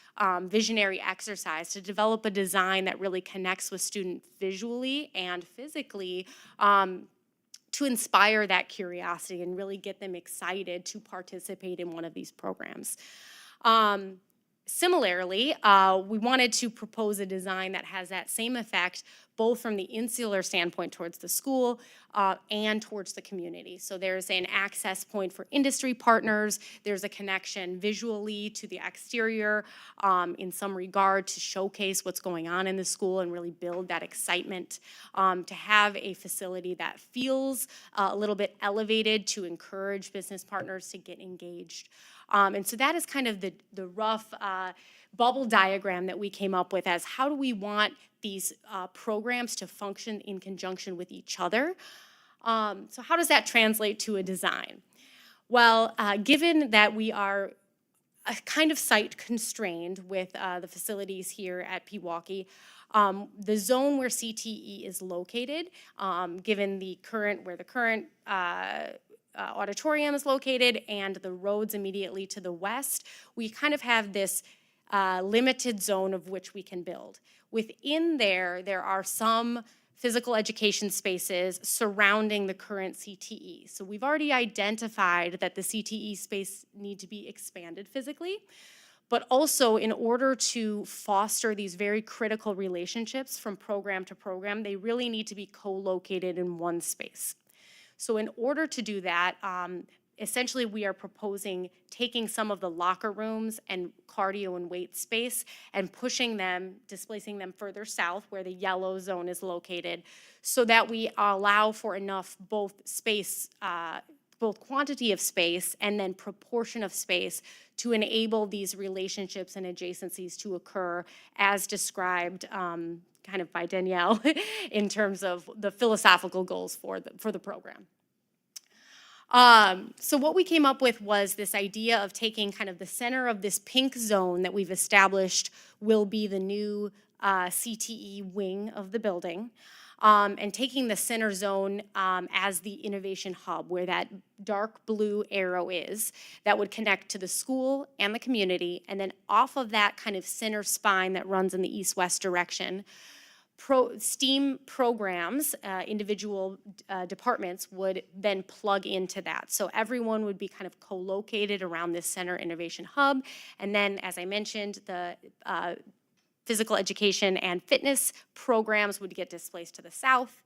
visionary exercise to develop a design that really connects with students visually and physically to inspire that curiosity and really get them excited to participate in one of these programs. Similarly, we wanted to propose a design that has that same effect both from the insular standpoint towards the school and towards the community. So there's an access point for industry partners, there's a connection visually to the exterior in some regard to showcase what's going on in the school and really build that excitement, to have a facility that feels a little bit elevated to encourage business partners to get engaged. And so that is kind of the rough bubble diagram that we came up with as how do we want these programs to function in conjunction with each other. So how does that translate to a design? Well, given that we are kind of site constrained with the facilities here at Pewaukee, the zone where CTE is located, given the current, where the current auditorium is located and the roads immediately to the west, we kind of have this limited zone of which we can build. Within there are some physical education spaces surrounding the current CTE. So we've already identified that the CTE space need to be expanded physically, but also in order to foster these very critical relationships from program to program, they really need to be co-located in one space. So in order to do that, essentially we are proposing taking some of the locker rooms and cardio and weight space and pushing them, displacing them further south where the yellow zone is located, so that we allow for enough both space, both quantity of space and then proportion of space to enable these relationships and adjacencies to occur as described kind of by Danielle in terms of the philosophical goals for the program. So what we came up with was this idea of taking kind of the center of this pink zone that we've established will be the new CTE wing of the building, and taking the center zone as the innovation hub where that dark blue arrow is that would connect to the school and the community, and then off of that kind of center spine that runs in the east-west direction, STEAM programs, individual departments would then plug into that. So everyone would be kind of co-located around this center innovation hub. And then, as I mentioned, the physical education and fitness programs would get displaced to the south.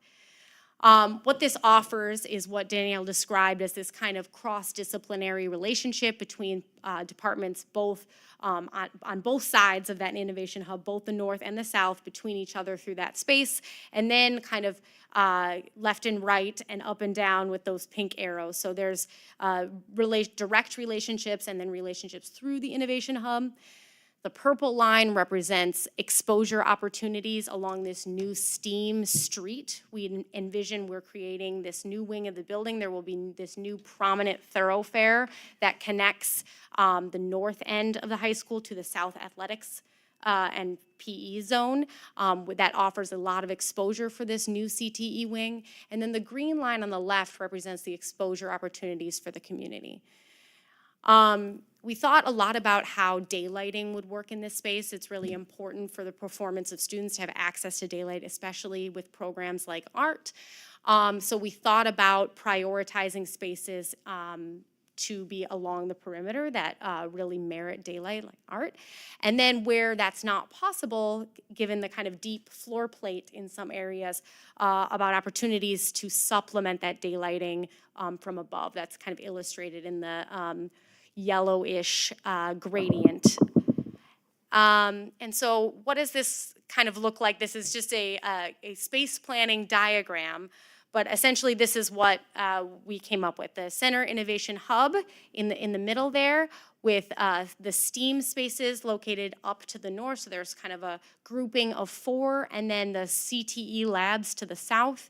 What this offers is what Danielle described as this kind of cross-disciplinary relationship between departments both on both sides of that innovation hub, both the north and the south, between each other through that space, and then kind of left and right and up and down with those pink arrows. So there's direct relationships and then relationships through the innovation hub. The purple line represents exposure opportunities along this new STEAM street. We envision we're creating this new wing of the building. There will be this new prominent thoroughfare that connects the north end of the high school to the south athletics and PE zone. That offers a lot of exposure for this new CTE wing. And then the green line on the left represents the exposure opportunities for the community. We thought a lot about how daylighting would work in this space. It's really important for the performance of students to have access to daylight, especially with programs like art. So we thought about prioritizing spaces to be along the perimeter that really merit daylight, like art. And then where that's not possible, given the kind of deep floor plate in some areas, about opportunities to supplement that daylighting from above. That's kind of illustrated in the yellowish gradient. And so what does this kind of look like? This is just a space planning diagram, but essentially this is what we came up with. The Center Innovation Hub in the middle there, with the STEAM spaces located up to the north, so there's kind of a grouping of 4, and then the CTE labs to the south.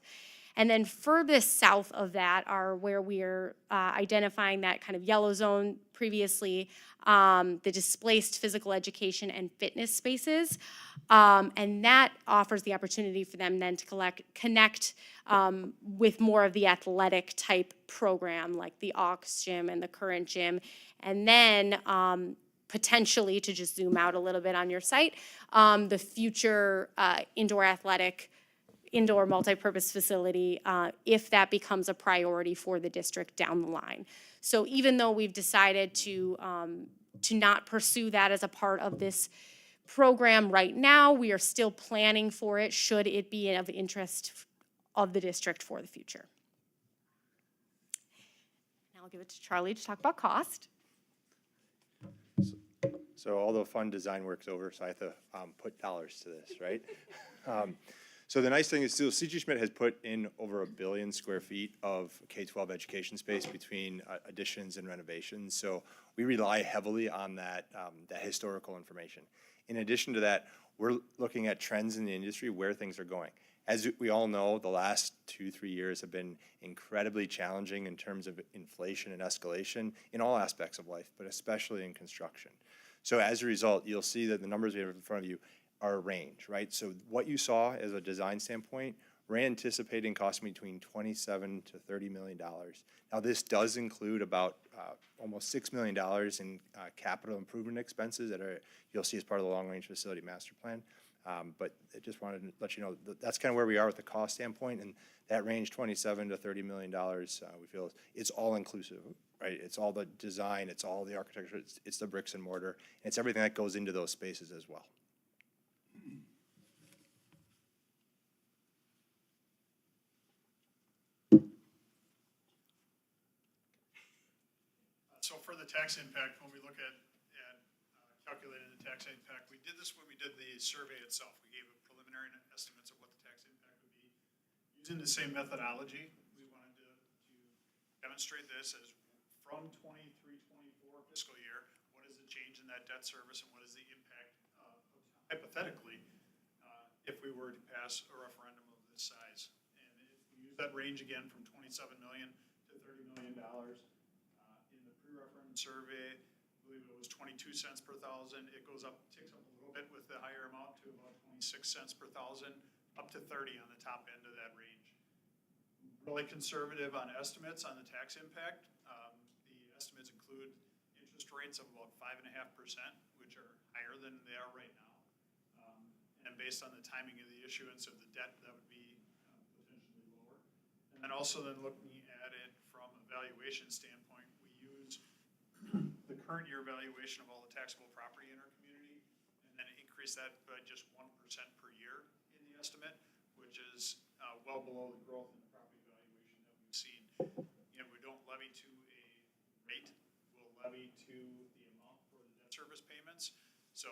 And then furthest south of that are where we're identifying that kind of yellow zone previously, the displaced physical education and fitness spaces. And that offers the opportunity for them then to connect with more of the athletic type program, like the Aux gym and the current gym. And then potentially, to just zoom out a little bit on your site, the future indoor multi-purpose facility, if that becomes a priority for the district down the line. So even though we've decided to not pursue that as a part of this program right now, we are still planning for it should it be of interest of the district for the future. Now I'll give it to Charlie to talk about cost. So all the fun design work's over, so I have to put dollars to this, right? So the nice thing is, still, C.G. Schmidt has put in over 1 billion square feet of K-12 education space between additions and renovations. So we rely heavily on that historical information. In addition to that, we're looking at trends in the industry, where things are going. As we all know, the last 2-3 years have been incredibly challenging in terms of inflation and escalation in all aspects of life, but especially in construction. So as a result, you'll see that the numbers we have in front of you are a range, right? So what you saw as a design standpoint, we're anticipating costing between $27 to $30 million. Now this does include about almost $6 million in capital improvement expenses that you'll see as part of the long-range facility master plan. But I just wanted to let you know that's kind of where we are with the cost standpoint, and that range, $27 to $30 million, we feel it's all inclusive, right? It's all the design, it's all the architecture, it's the bricks and mortar, and it's everything that goes into those spaces as well. So for the tax impact, when we look at calculating the tax impact, we did this when we did the survey itself. We gave preliminary estimates of what the tax impact would be. Using the same methodology, we wanted to demonstrate this as from 23-24 fiscal year, what is the change in that debt service and what is the impact, hypothetically, if we were to pass a referendum of this size. And if we use that range again from $27 million to $30 million, in the pre-referendum survey, I believe it was 22 cents per thousand. It goes up, ticks up a little bit with the higher amount to about 26 cents per thousand, up to 30 on the top end of that range. Really conservative on estimates on the tax impact. The estimates include interest rates of about 5.5%, which are higher than they are right now. And based on the timing of the issuance of the debt, that would be potentially lower. And then also then looking at it from a valuation standpoint, we use the current year valuation of all the taxable property in our community, and then increase that by just 1% per year in the estimate, which is well below the growth in the property valuation that we've seen. You know, we don't levy to a rate, we'll levy to the amount for the debt service payments. So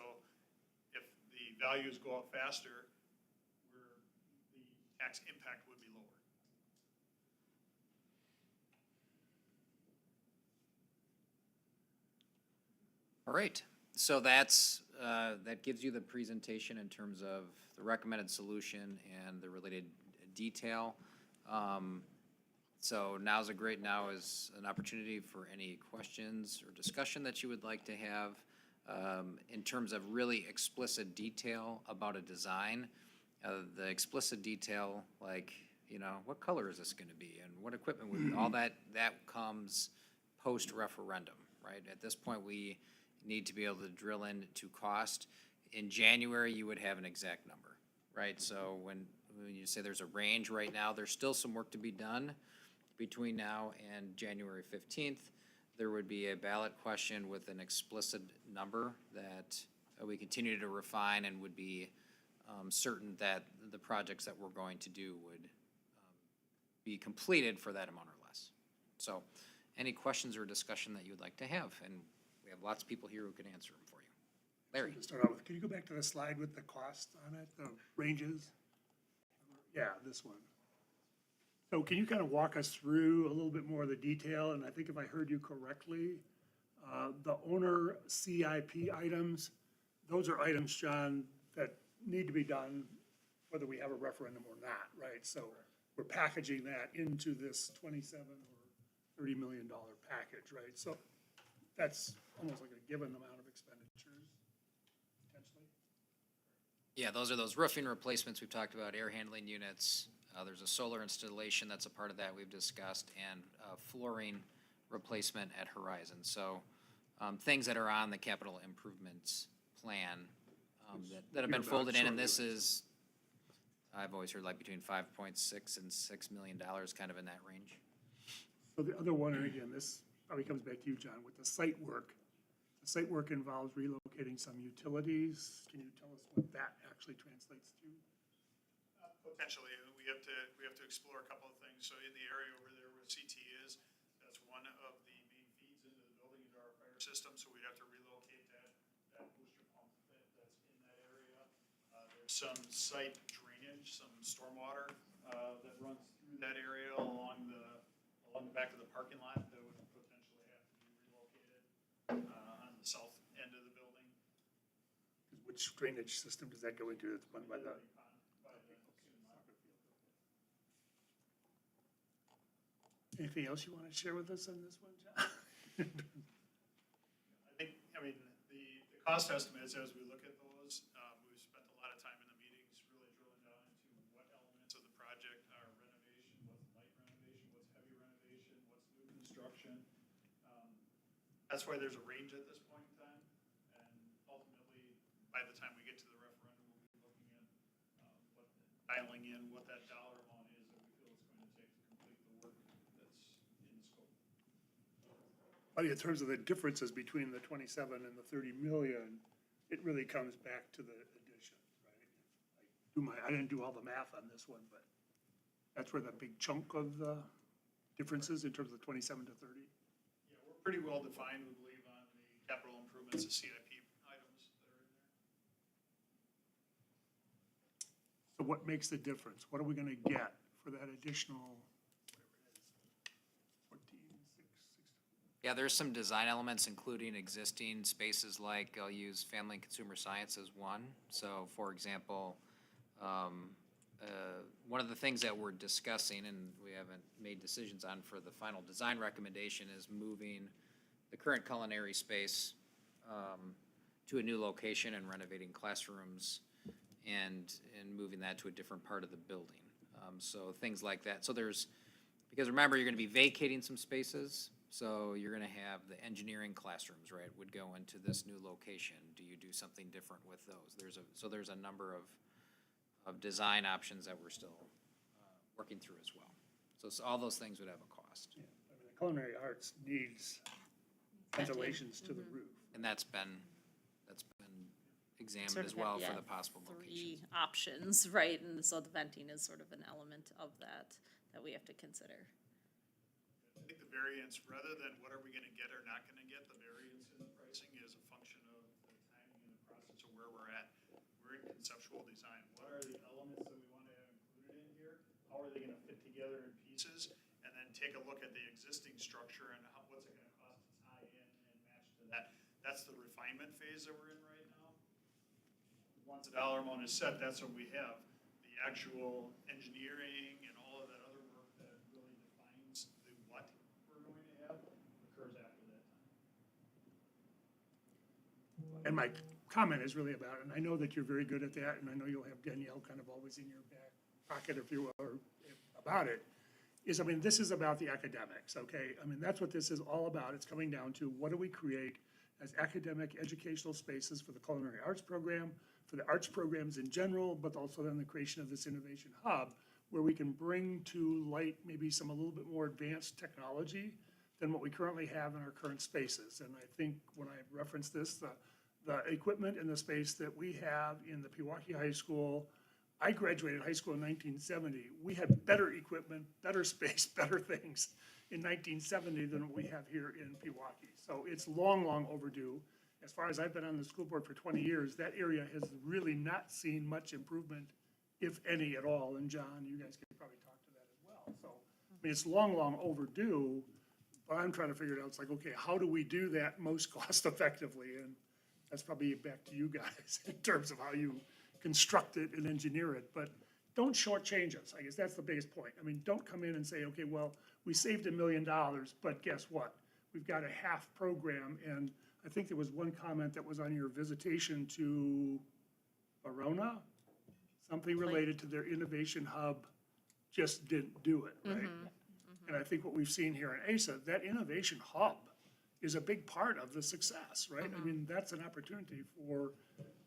if the values go up faster, the tax impact would be lower. All right, so that's, that gives you the presentation in terms of the recommended solution and the related detail. So now is an opportunity for any questions or discussion that you would like to have in terms of really explicit detail about a design. The explicit detail, like, you know, what color is this gonna be and what equipment would, all that comes post-referendum, right? At this point, we need to be able to drill into cost. In January, you would have an exact number, right? So when you say there's a range right now, there's still some work to be done between now and January 15th. There would be a ballot question with an explicit number that we continue to refine and would be certain that the projects that we're going to do would be completed for that amount or less. So any questions or discussion that you would like to have? And we have lots of people here who can answer them for you. Larry? To start out with, can you go back to the slide with the cost on it, the ranges? Yeah, this one. So can you kind of walk us through a little bit more of the detail? And I think if I heard you correctly, the owner CIP items, those are items, John, that need to be done whether we have a referendum or not, right? So we're packaging that into this 27 or $30 million package, right? So that's almost like a given amount of expenditures, potentially. Yeah, those are those roofing replacements we've talked about, air handling units. There's a solar installation that's a part of that we've discussed, and flooring replacement at Horizon. So things that are on the capital improvements plan that have been folded in, and this is, I've always heard like between 5.6 and $6 million, kind of in that range. So the other one, and again, this probably comes back to you, John, with the site work. The site work involves relocating some utilities. Can you tell us what that actually translates to? Potentially, we have to explore a couple of things. So in the area over there where CT is, that's one of the main feeds into the building, into our fire system. So we'd have to relocate that booster pump that's in that area. There's some site drainage, some stormwater that runs through that area along the back of the parking lot that would potentially have to be relocated on the south end of the building. Which drainage system does that go into? It's run by the. Anything else you want to share with us on this one, John? I mean, the cost estimates, as we look at those, we've spent a lot of time in the meetings really drilling down into what elements of the project are renovation, what's light renovation, what's heavy renovation, what's new construction. That's why there's a range at this point in time. And ultimately, by the time we get to the referendum, we'll be looking at dialing in what that dollar amount is that we feel it's going to take to complete the work that's in the scope. But in terms of the differences between the 27 and the 30 million, it really comes back to the additions, right? I didn't do all the math on this one, but that's where the big chunk of the differences in terms of the 27 to 30. Yeah, we're pretty well defined, we believe, on the capital improvements, the CIP items that are in there. So what makes the difference? What are we going to get for that additional, whatever it is, 14, 6? Yeah, there's some design elements, including existing spaces like, I'll use family and consumer science as one. So for example, one of the things that we're discussing, and we haven't made decisions on for the final design recommendation, is moving the current culinary space to a new location and renovating classrooms and moving that to a different part of the building. So things like that. So because remember, you're going to be vacating some spaces. So you're going to have the engineering classrooms, right, would go into this new location. Do you do something different with those? There's a number of design options that we're still working through as well. So all those things would have a cost. I mean, the culinary arts needs ventilations to the roof. And that's been examined Sort as of well have, for yeah, the possible locations. 3 options, right? And so the venting is sort of an element of that we have to consider. I think the variance, rather than what are we gonna get or not gonna get, the variance in the pricing is a function of the timing and the process of where we're at. We're in conceptual design. What are the elements that we wanna have included in here? How are they gonna fit together in pieces? And then take a look at the existing structure and what's it gonna cost to tie in and match to that. That's the refinement phase that we're in right now. Once a dollar amount is set, that's what we have. The actual engineering and all of that other work that really defines the what we're going to have occurs after that time. And my comment is really about, and I know that you're very good at that, and I know you'll have Danielle kind of always in your back pocket, if you will, or about it, is, I mean, this is about the academics, okay? I mean, that's what this is all about. It's coming down to what do we create as academic educational spaces for the culinary arts program, for the arts programs in general, but also then the creation of this innovation hub where we can bring to light maybe some a little bit more advanced technology than what we currently have in our current spaces. And I think when I reference this, the equipment and the space that we have in the Pewaukee High School, I graduated high school in 1970. We had better equipment, better space, better things in 1970 than what we have here in Pewaukee. So it's long, long overdue. As far as I've been on the school board for 20 years, that area has really not seen much improvement, if any at all. And John, you guys can probably talk to that as well. So, I mean, it's long, long overdue, but I'm trying to figure it out. It's like, okay, how do we do that most cost effectively? And that's probably back to you guys in terms of how you construct it and engineer it. But don't shortchange us. I guess that's the biggest point. I mean, don't come in and say, okay, well, we saved $1 million, but guess what? We've got a half program. And I think there was one comment that was on your visitation to Verona, something related to their innovation hub just didn't do it, right? And I think what we've seen here in ASA, that innovation hub is a big part of the success, right? I mean, that's an opportunity for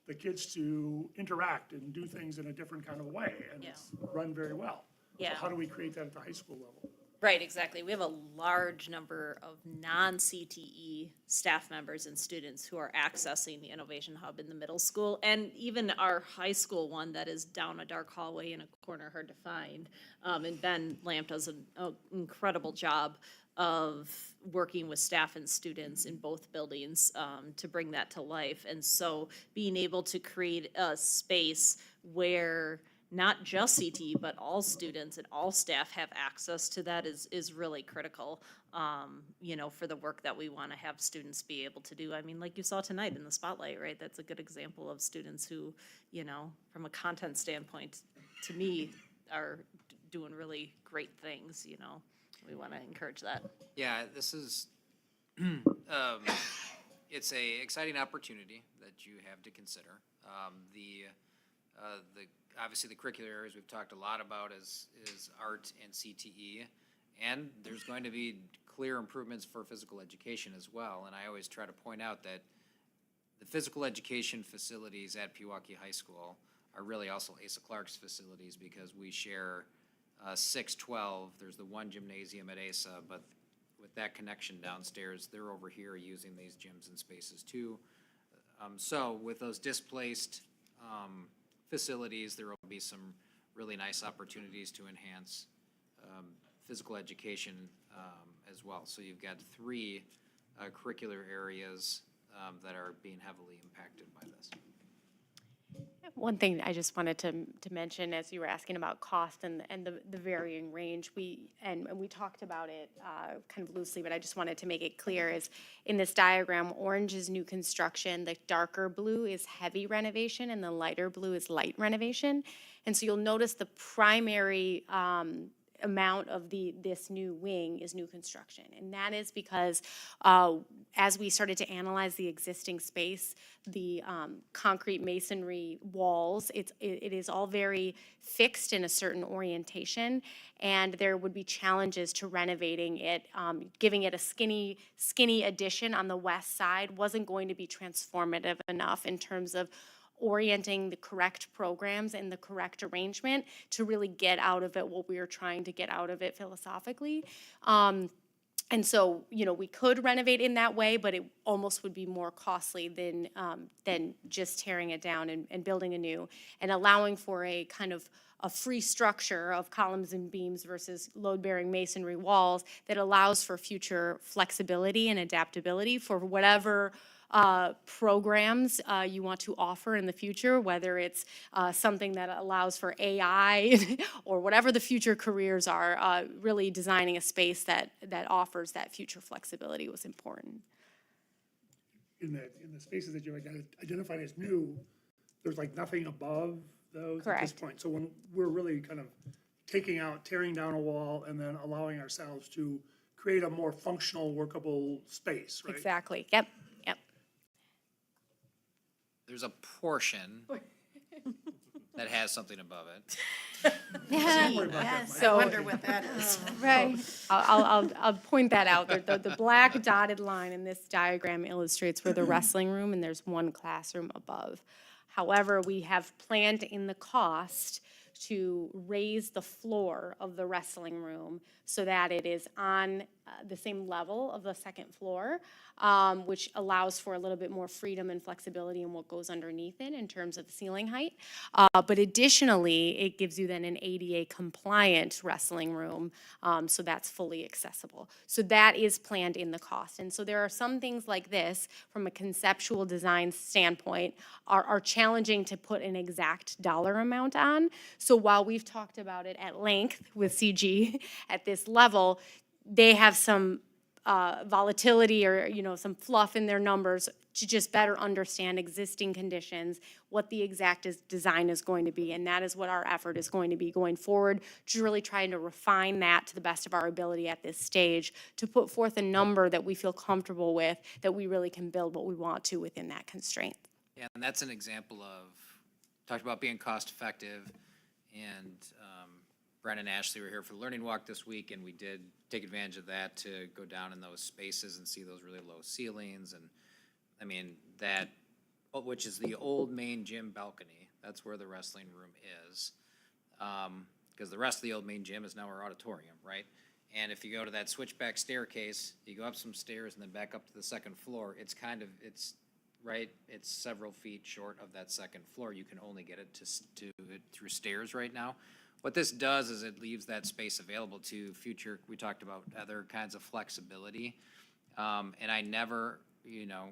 the kids to interact and do things in a different kind of way, and it's run very well. So Yeah. how do we create that at the high school level? Right, exactly. We have a large number of non-CTE staff members and students who are accessing the Innovation Hub in the middle school, and even our high school one that is down a dark hallway in a corner hard to find. And Ben Lamp does an incredible job of working with staff and students in both buildings to bring that to life. And so being able to create a space where not just CTE, but all students and all staff have access to that is really critical, you know, for the work that we want to have students be able to do. I mean, like you saw tonight in the spotlight, right? That's a good example of students who, you know, from a content standpoint, to me, are doing really great things, you know. We want to encourage that. Yeah, this is, it's a exciting opportunity that you have to consider. Obviously the curricular areas we've talked a lot about is art and CTE, and there's going to be clear improvements for physical education as well. And I always try to point out that the physical education facilities at Pewaukee High School are really also Asa Clark's facilities, because we share 612. There's the one gymnasium at Asa, but with that connection downstairs, they're over here using these gyms and spaces too. So with those displaced facilities, there will be some really nice opportunities to enhance physical education as well. So you've got 3 curricular areas that are being heavily impacted by this. One thing I just wanted to mention, as you were asking about cost and the varying range, we talked about it kind of loosely, but I just wanted to make it clear, is in this diagram, orange is new construction, the darker blue is heavy renovation, and the lighter blue is light renovation. And so you'll notice the primary amount of this new wing is new construction. And that is because as we started to analyze the existing space, the concrete masonry walls, it is all very fixed in a certain orientation, and there would be challenges to renovating it. Giving it a skinny addition on the west side wasn't going to be transformative enough in terms of orienting the correct programs and the correct arrangement to really get out of it what we were trying to get out of it philosophically. And so, you know, we could renovate in that way, but it almost would be more costly than just tearing it down and building anew, and allowing for a kind of a free structure of columns and beams versus load-bearing masonry walls that allows for future flexibility and adaptability for whatever programs you want to offer in the future, whether it's something that allows for AI or whatever the future careers are. Really designing a space that offers that future flexibility was important. In the spaces that you identified as new, there's like nothing above those at this Correct. point. So when we're really kind of tearing down a wall and then allowing ourselves to create a more functional, workable space, right? Exactly. Yep. There's a portion that has something above it. Yes, I wonder what that is. Right. I'll point that out. The black dotted line in this diagram illustrates where the wrestling room, and there's one classroom above. However, we have planned in the cost to raise the floor of the wrestling room so that it is on the same level of the second floor, which allows for a little bit more freedom and flexibility in what goes underneath it in terms of ceiling height. But additionally, it gives you then an ADA compliant wrestling room, so that's fully accessible. So that is planned in the cost. And so there are some things like this from a conceptual design standpoint are challenging to put an exact dollar amount on. So while we've talked about it at length with CG at this level, they have some volatility or, you know, some fluff in their numbers to just better understand existing conditions, what the exact design is going to be. And that is what our effort is going to be going forward, just really trying to refine that to the best of our ability at this stage to put forth a number that we feel comfortable with, that we really can build what we want to within that constraint. Yeah, and that's an example of, talked about being cost effective, and Brent and Ashley were here for the Learning Walk this week, and we did take advantage of that to go down in those spaces and see those really low ceilings, and I mean, that, which is the old main gym balcony, that's where the wrestling room is, because the rest of the old main gym is now our auditorium, right? And if you go to that switchback staircase, you go up some stairs and then back up to the second floor, it's kind of, it's several feet short of that second floor. You can only get it through stairs right now. What this does is it leaves that space available to future, we talked about other kinds of flexibility. And I never, you know,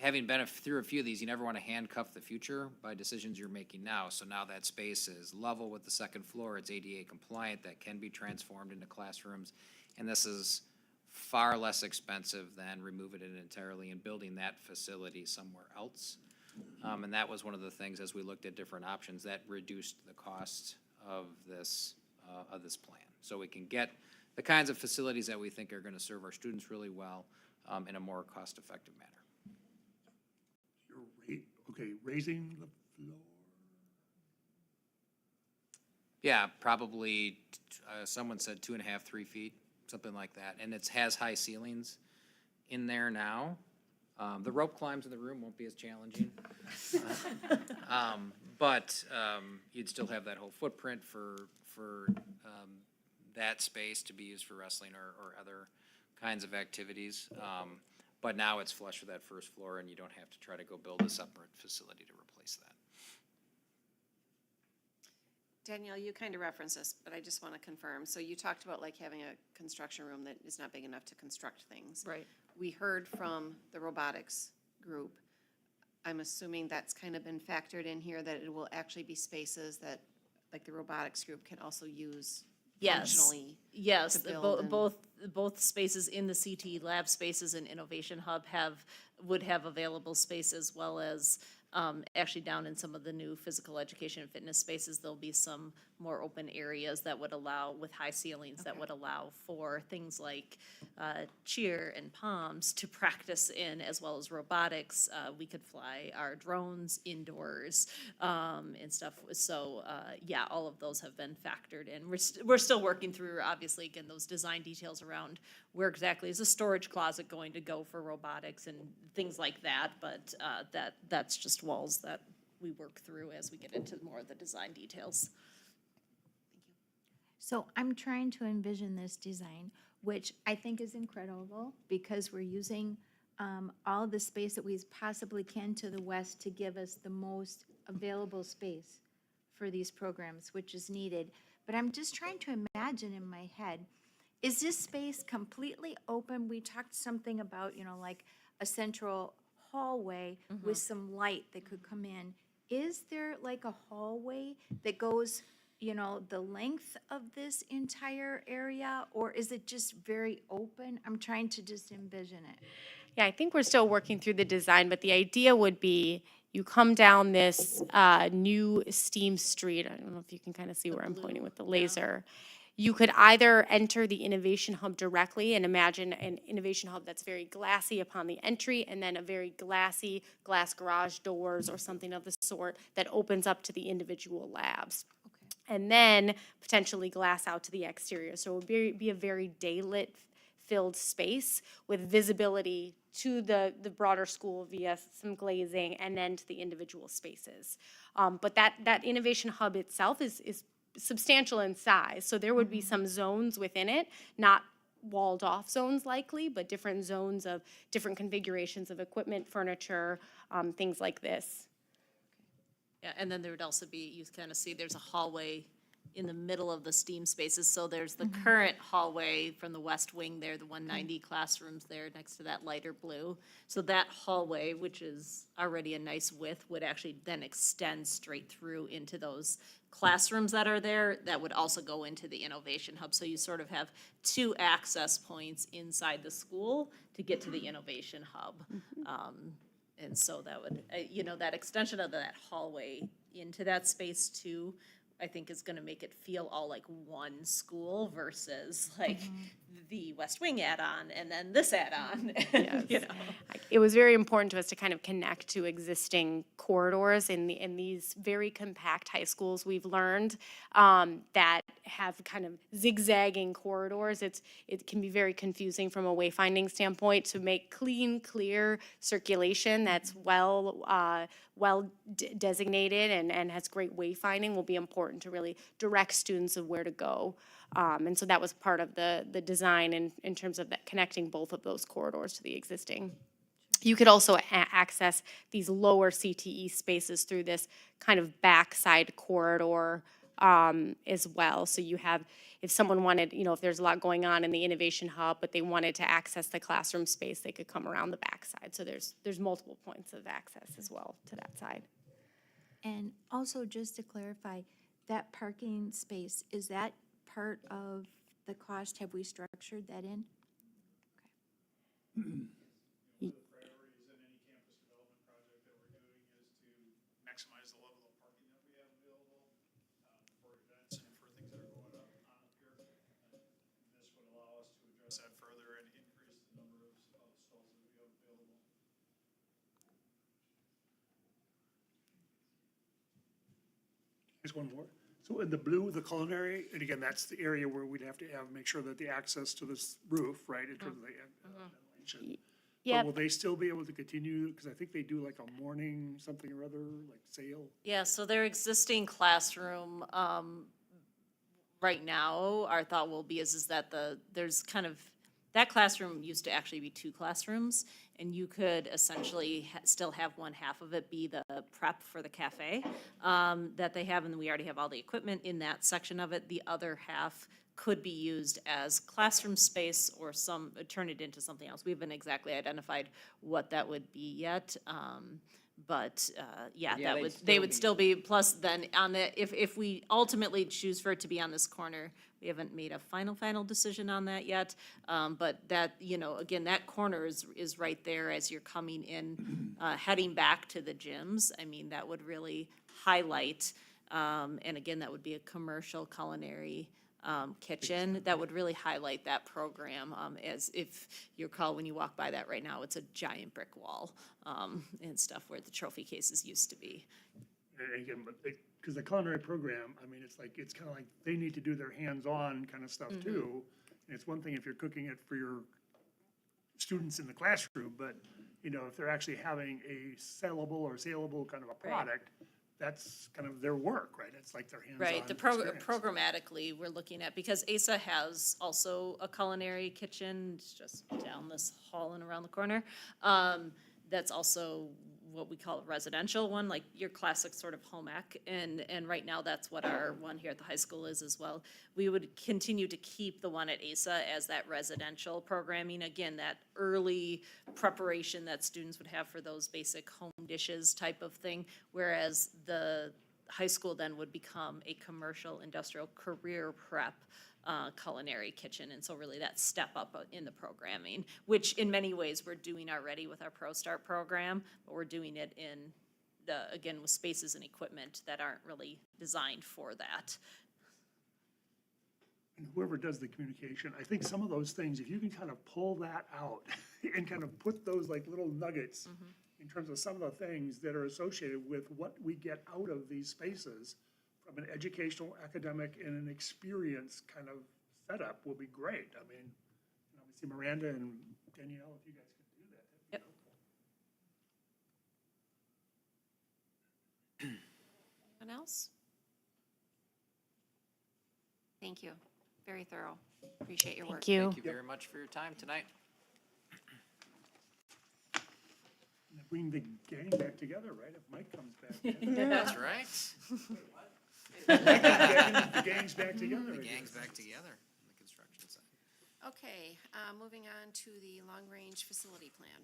having been through a few of these, you never want to handcuff the future by decisions you're making now. So now that space is level with the second floor, it's ADA compliant, that can be transformed into classrooms. And this is far less expensive than removing it entirely and building that facility somewhere else. And that was one of the things as we looked at different options that reduced the cost of this plan. So we can get the kinds of facilities that we think are going to serve our students really well in a more cost-effective manner. Raising the floor. Yeah, probably, someone said 2.5, 3 feet, something like that. And it has high ceilings in there now. The rope climbs in the room won't be as challenging. But you'd still have that whole footprint for that space to be used for wrestling or other kinds of activities. But now it's flush with that first floor, and you don't have to try to go build a separate facility to replace that. Danielle, you kind of referenced this, but I just want to confirm. So you talked about like having a construction room that is not big enough to construct things. Right. We heard from the robotics group. I'm assuming that's kind of been factored in here, that it will actually be spaces that, like the robotics group, can also use functionally. Yes, to build both spaces in the CT lab spaces and Innovation Hub would have available space, as well as actually down in some of the new physical education and fitness spaces, there'll be some more open areas that would allow, with high ceilings, that would allow for things like cheer and palms to practice in, as well as robotics. We could fly our drones indoors and stuff. So yeah, all of those have been factored in. We're still working through, obviously, again, those design details around where exactly is a storage closet going to go for robotics and things like that. But that's just walls that we work through as we get into more of the design details. So I'm trying to envision this design, which I think is incredible because we're using all the space that we possibly can to the west to give us the most available space for these programs, which is needed. But I'm just trying to imagine in my head, is this space completely open? We talked something about, like a central hallway with some light that could come in. Is there like a hallway that goes, the length of this entire area, or is it just very open? I'm trying to just envision it. Yeah, I think we're still working through the design, but the idea would be you come down this new Steam Street. I don't know if you can kind of see where I'm pointing with the laser. You could either enter the Innovation Hub directly and imagine an Innovation Hub that's very glassy upon the entry, and then a very glassy glass garage doors or something of the sort that opens up to the individual labs. And then potentially glass out to the exterior. So it would be a very daylit filled space with visibility to the broader school via some glazing and then to the individual spaces. But that Innovation Hub itself is substantial in size. So there would be some zones within it, not walled off zones likely, but different zones of different configurations of equipment, furniture, things like this. Yeah, and then there would also be, you kind of see there's a hallway in the middle of the STEAM spaces. So there's the current hallway from the west wing there, the 190 classrooms there next to that lighter blue. So that hallway, which is already a nice width, would actually then extend straight through into those classrooms that are there. That would also go into the Innovation Hub. So you sort of have two access points inside the school to get to the Innovation Hub. And so that would, that extension of that hallway into that space too, I think is gonna make it feel all like one school versus like the West Wing add-on and then this add-on. Yes. It was very important to us to kind of connect to existing corridors in these very compact high schools. We've learned that have kind of zigzagging corridors. It can be very confusing from a wayfinding standpoint. To make clean, clear circulation that's well designated and has great wayfinding will be important to really direct students of where to go. And so that was part of the design in terms of that, connecting both of those corridors to the existing. You could also access these lower CTE spaces through this kind of backside corridor as well. So you have, if someone wanted, if there's a lot going on in the Innovation Hub, but they wanted to access the classroom space, they could come around the backside. So there's multiple points of access as well to that side. And also, just to clarify, that parking space, is that part of the cost? Have we structured that in? One of the priorities in any campus development project that we're doing is to maximize the level of parking that we have available for events and for things that are going on up here. This would allow us to address that further and increase the number of stalls that we have available. There's one more. So in the blue, the culinary, and again, that's the area where we'd have to make sure that the access to this roof, right, in terms of the ventilation. Yeah. But will they still be able to continue, because I think they do like a morning something or other, like sale? Yeah, so their existing classroom, right now, our thought will be is that there's kind of, that classroom used to actually be two classrooms, and you could essentially still have one half of it be the prep for the cafe that they have, and we already have all the equipment in that section of it. The other half could be used as classroom space or turn it into something else. We haven't exactly identified what that would be yet. But they would still be, plus then on the, if we ultimately choose for it to be on this corner, we haven't made a final decision on that yet. But that, again, that corner is right there as you're coming in, heading back to the gyms. I mean, that would really highlight, and again, that would be a commercial culinary kitchen that would really highlight that program, as if you recall when you walk by that right now, it's a giant brick wall and stuff where the trophy cases used to be. And again, but because the culinary program, I mean, it's kind of like they need to do their hands-on kind of stuff too. And it's one thing if you're cooking it for your students in the classroom, but if they're actually having a sellable or saleable kind of a product, that's kind of their work, right? It's like their hands-on Right, experience. programmatically, we're looking at, because ASA has also a culinary kitchen, it's just down this hall and around the corner. That's also what we call a residential one, like your classic sort of home ec, and right now that's what our one here at the high school is as well. We would continue to keep the one at ASA as that residential programming, again, that early preparation that students would have for those basic home dishes type of thing, whereas the high school then would become a commercial industrial career prep culinary kitchen, and so really that step up in the programming, which in many ways we're doing already with our Pro Start program, but we're doing it in again, with spaces and equipment that aren't really designed for that. And whoever does the communication, I think some of those things, if you can kind of pull that out and kind of put those like little nuggets in terms of some of the things that are associated with what we get out of these spaces from an educational, academic, and an experience kind of setup will be great. I mean, obviously Miranda and Danielle, if you guys could do that, that'd be Yep. helpful. Anyone else? Thank you. Very thorough. Appreciate your work. Thank you. Thank you very much for your time tonight. And then bring the gang back together, right? If Mike comes back in. That's right. The gang's back together. The I gang's guess. back together on the construction side. Okay, moving on to the long-range facility plan.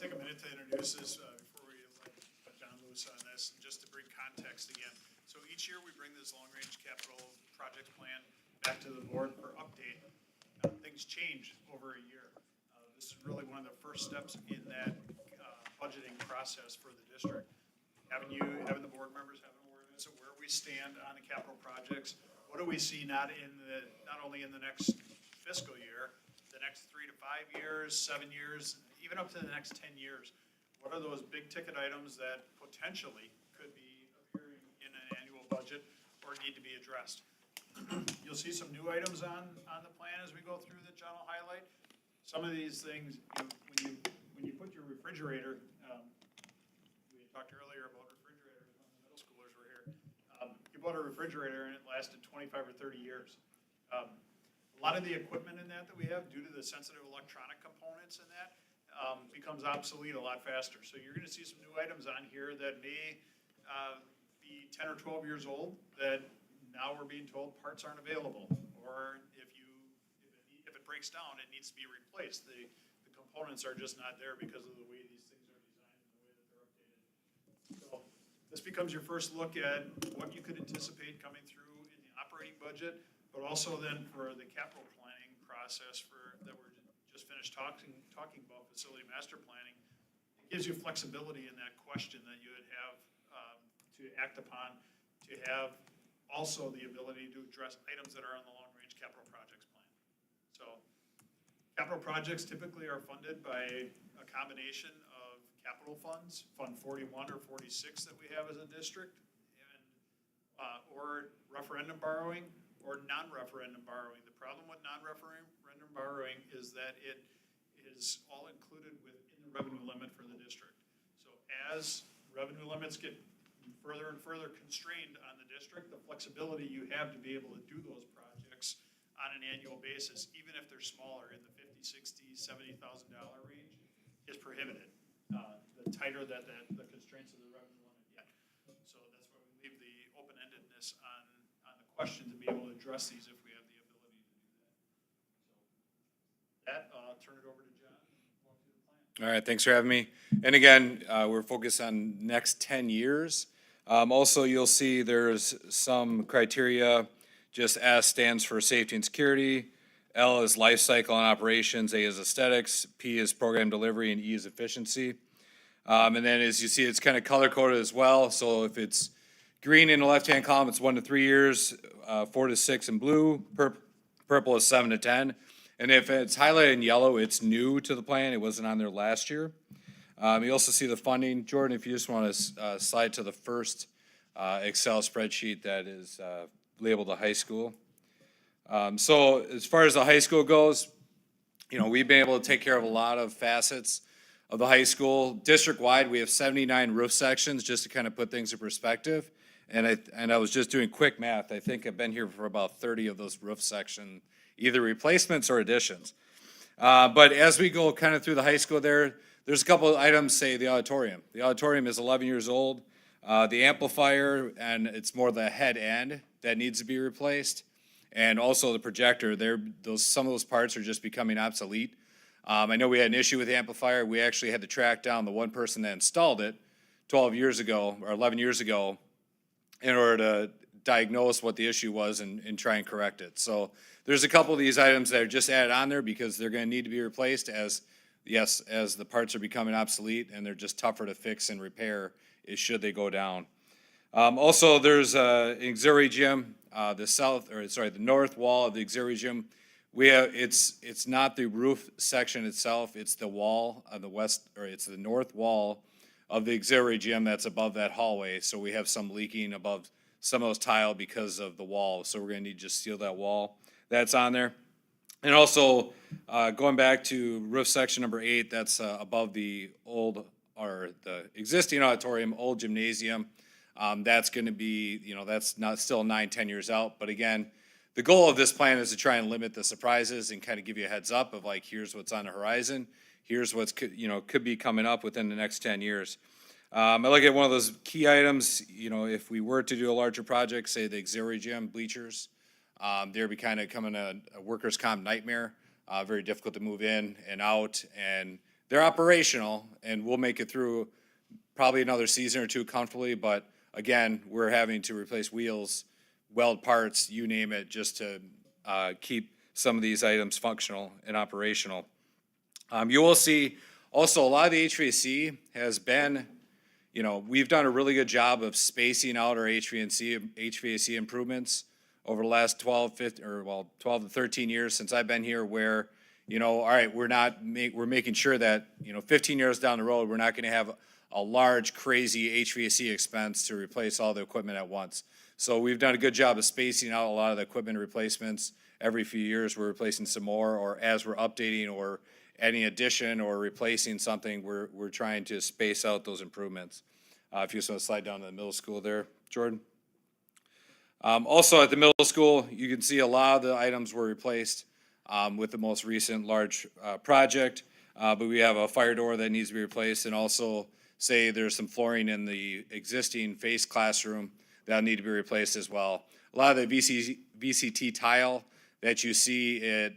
Take a minute to introduce this before we let John loose on this, and just to bring context again. So each year we bring this long-range capital project plan back to the board for update. Things change over a year. This is really one of the first steps in that budgeting process for the district. Having the board members have an awareness of where we stand on the capital projects. What do we see not only in the next fiscal year, the next 3 to 5 years, 7 years, even up to the next 10 years? What are those big ticket items that potentially could be appearing in an annual budget or need to be addressed? You'll see some new items on the plan as we go through that John will highlight. Some of these things, when you put your refrigerator, we talked earlier about refrigerators when the middle schoolers were here. You bought a refrigerator and it lasted 25 or 30 years. A lot of the equipment in that we have, due to the sensitive electronic components in that, becomes obsolete a lot faster. So you're going to see some new items on here that may be 10 or 12 years old that now we're being told parts aren't available. Or if it breaks down, it needs to be replaced. The components are just not there because of the way these things are designed and the way that they're updated. So this becomes your first look at what you could anticipate coming through in the operating budget, but also then for the capital planning process that we're just finished talking about, facility master planning. It gives you flexibility in that question that you would have to act upon, to have also the ability to address items that are on the long-range capital projects plan. So capital projects typically are funded by a combination of capital funds, Fund 41 or 46 that we have as a district, and or referendum borrowing or non-referendum borrowing. The problem with non-referendum borrowing is that it is all included within the revenue limit for the district. So as revenue limits get further and further constrained on the district, the flexibility you have to be able to do those projects on an annual basis, even if they're smaller in the $50,000, $60,000, $70,000 range, is prohibited. The tighter that the constraints of the revenue limit get. So that's why we leave the open-endedness on the question to be able to address these if we have the ability to do that. So that, I'll turn it over to John. All right, thanks for having me. And again, we're focused on next 10 years. Also, you'll see there's some criteria. Just S stands for safety and security. L is life cycle and operations. A is aesthetics. P is program delivery, and E is efficiency. And then as you see, it's kind of color coded as well. So if it's green in the left-hand column, it's 1 to 3 years. 4 to 6 in blue. Purple is 7 to 10. And if it's highlighted in yellow, it's new to the plan. It wasn't on there last year. You also see the funding. Jordan, if you just want to slide to the first Excel spreadsheet that is labeled the high school. So as far as the high school goes, we've been able to take care of a lot of facets of the high school. District-wide, we have 79 roof sections, just to kind of put things in perspective. And I was just doing quick math. I think I've been here for about 30 of those roof section, either replacements or additions. But as we go kind of through the high school there's a couple of items, say the auditorium. The auditorium is 11 years old. The amplifier, and it's more the head end that needs to be replaced. And also the projector, some of those parts are just becoming obsolete. I know we had an issue with the amplifier. We actually had to track down the one person that installed it 12 years ago, or 11 years ago, in order to diagnose what the issue was and try and correct it. So there's a couple of these items that are just added on there because they're gonna need to be replaced as the parts are becoming obsolete and they're just tougher to fix and repair should they go down. Also, there's an auxiliary gym, the north wall of the auxiliary gym. It's not the roof section itself, it's the wall of it's the north wall of the auxiliary gym that's above that hallway. So we have some leaking above some of those tile because of the wall. So we're gonna need to just seal that wall. That's on there. And also, going back to roof section number 8, that's above the existing auditorium, old gymnasium. That's gonna be, that's not still 9-10 years out. But again, the goal of this plan is to try and limit the surprises and kind of give you a heads up of like, here's what's on the horizon. Here's what's could be coming up within the next 10 years. I look at one of those key items, if we were to do a larger project, say the auxiliary gym bleachers, they'd be kind of coming a workers' comp nightmare, very difficult to move in and out, and they're operational, and we'll make it through probably another season or two comfortably, but again, we're having to replace wheels, weld parts, you name it, just to keep some of these items functional and operational. You will see also a lot of the HVAC has been, we've done a really good job of spacing out our HVAC improvements over the last 12 to 13 years since I've been here where, all right, we're making sure that, 15 years down the road, we're not gonna have a large, crazy HVAC expense to replace all the equipment at once. So we've done a good job of spacing out a lot of the equipment replacements. Every few years, we're replacing some more, or as we're updating or any addition or replacing something, we're trying to space out those improvements. If you just want to slide down to the middle school there, Jordan. Also at the middle school, you can see a lot of the items were replaced with the most recent large project, but we have a fire door that needs to be replaced, and also say there's some flooring in the existing face classroom that'll need to be replaced as well. A lot of the VCT tile that you see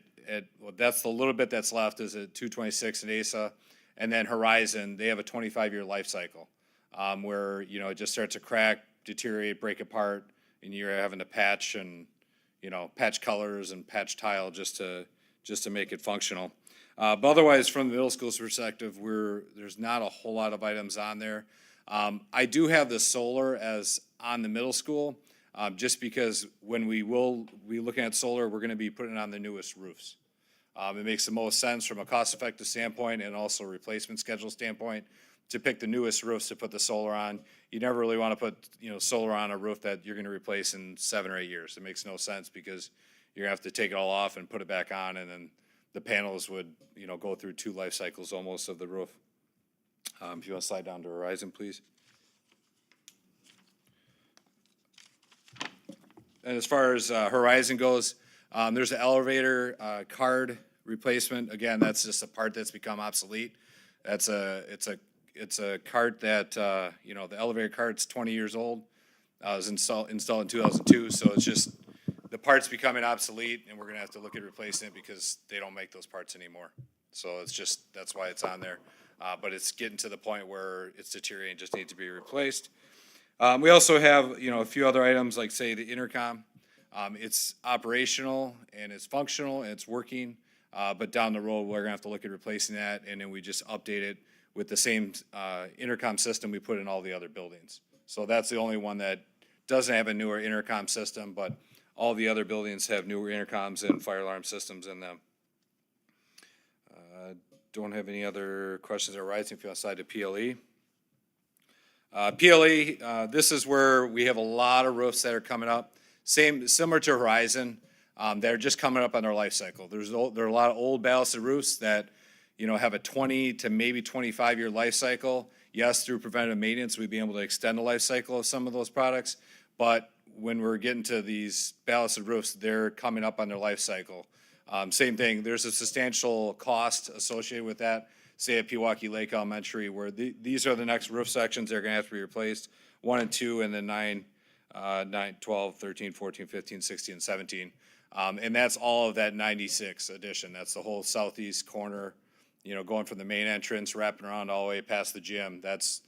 that's the little bit that's left is at 226 and ASA, and then Horizon, they have a 25-year life cycle where, it just starts to crack, deteriorate, break apart, and you're having to patch and, patch colors and patch tile just to make it functional. But otherwise, from the middle school's perspective, there's not a whole lot of items on there. I do have the solar as on the middle school, just because when we will be looking at solar, we're gonna be putting it on the newest roofs. It makes the most sense from a cost-effective standpoint and also a replacement schedule standpoint to pick the newest roofs to put the solar on. You never really wanna put, solar on a roof that you're gonna replace in 7 or 8 years. It makes no sense because you're gonna have to take it all off and put it back on, and then the panels would, go through 2 life cycles almost of the roof. If you wanna slide down to Horizon, please. And as far as Horizon goes, there's an elevator card replacement. Again, that's just a part that's become obsolete. It's a cart that, the elevator cart's 20 years old. It was installed in 2002, so it's just, the part's becoming obsolete, and we're gonna have to look at replacing it because they don't make those parts anymore. So that's why it's on there. But it's getting to the point where it's deteriorating, just needs to be replaced. We also have, a few other items like say the intercom. It's operational and it's functional and it's working, but down the road, we're gonna have to look at replacing that, and then we just update it with the same intercom system we put in all the other buildings. So that's the only one that doesn't have a newer intercom system, but all the other buildings have newer intercoms and fire alarm systems in them. Don't have any other questions or rising if you want to slide to PLE. PLE, this is where we have a lot of roofs that are coming up. Similar to Horizon, they're just coming up on their life cycle. There are a lot of old ballasted roofs that, have a 20 to maybe 25-year life cycle. Yes, through preventative maintenance, we'd be able to extend the life cycle of some of those products, but when we're getting to these ballasted roofs, they're coming up on their life cycle. Same thing, there's a substantial cost associated with that, say at Pewaukee Lake Elementary, where these are the next roof sections that are gonna have to be replaced, 1 and 2, and then 9, 12, 13, 14, 15, 16, and 17. And that's all of that 96 addition. That's the whole southeast corner, going from the main entrance, wrapping around all the way past the gym. That's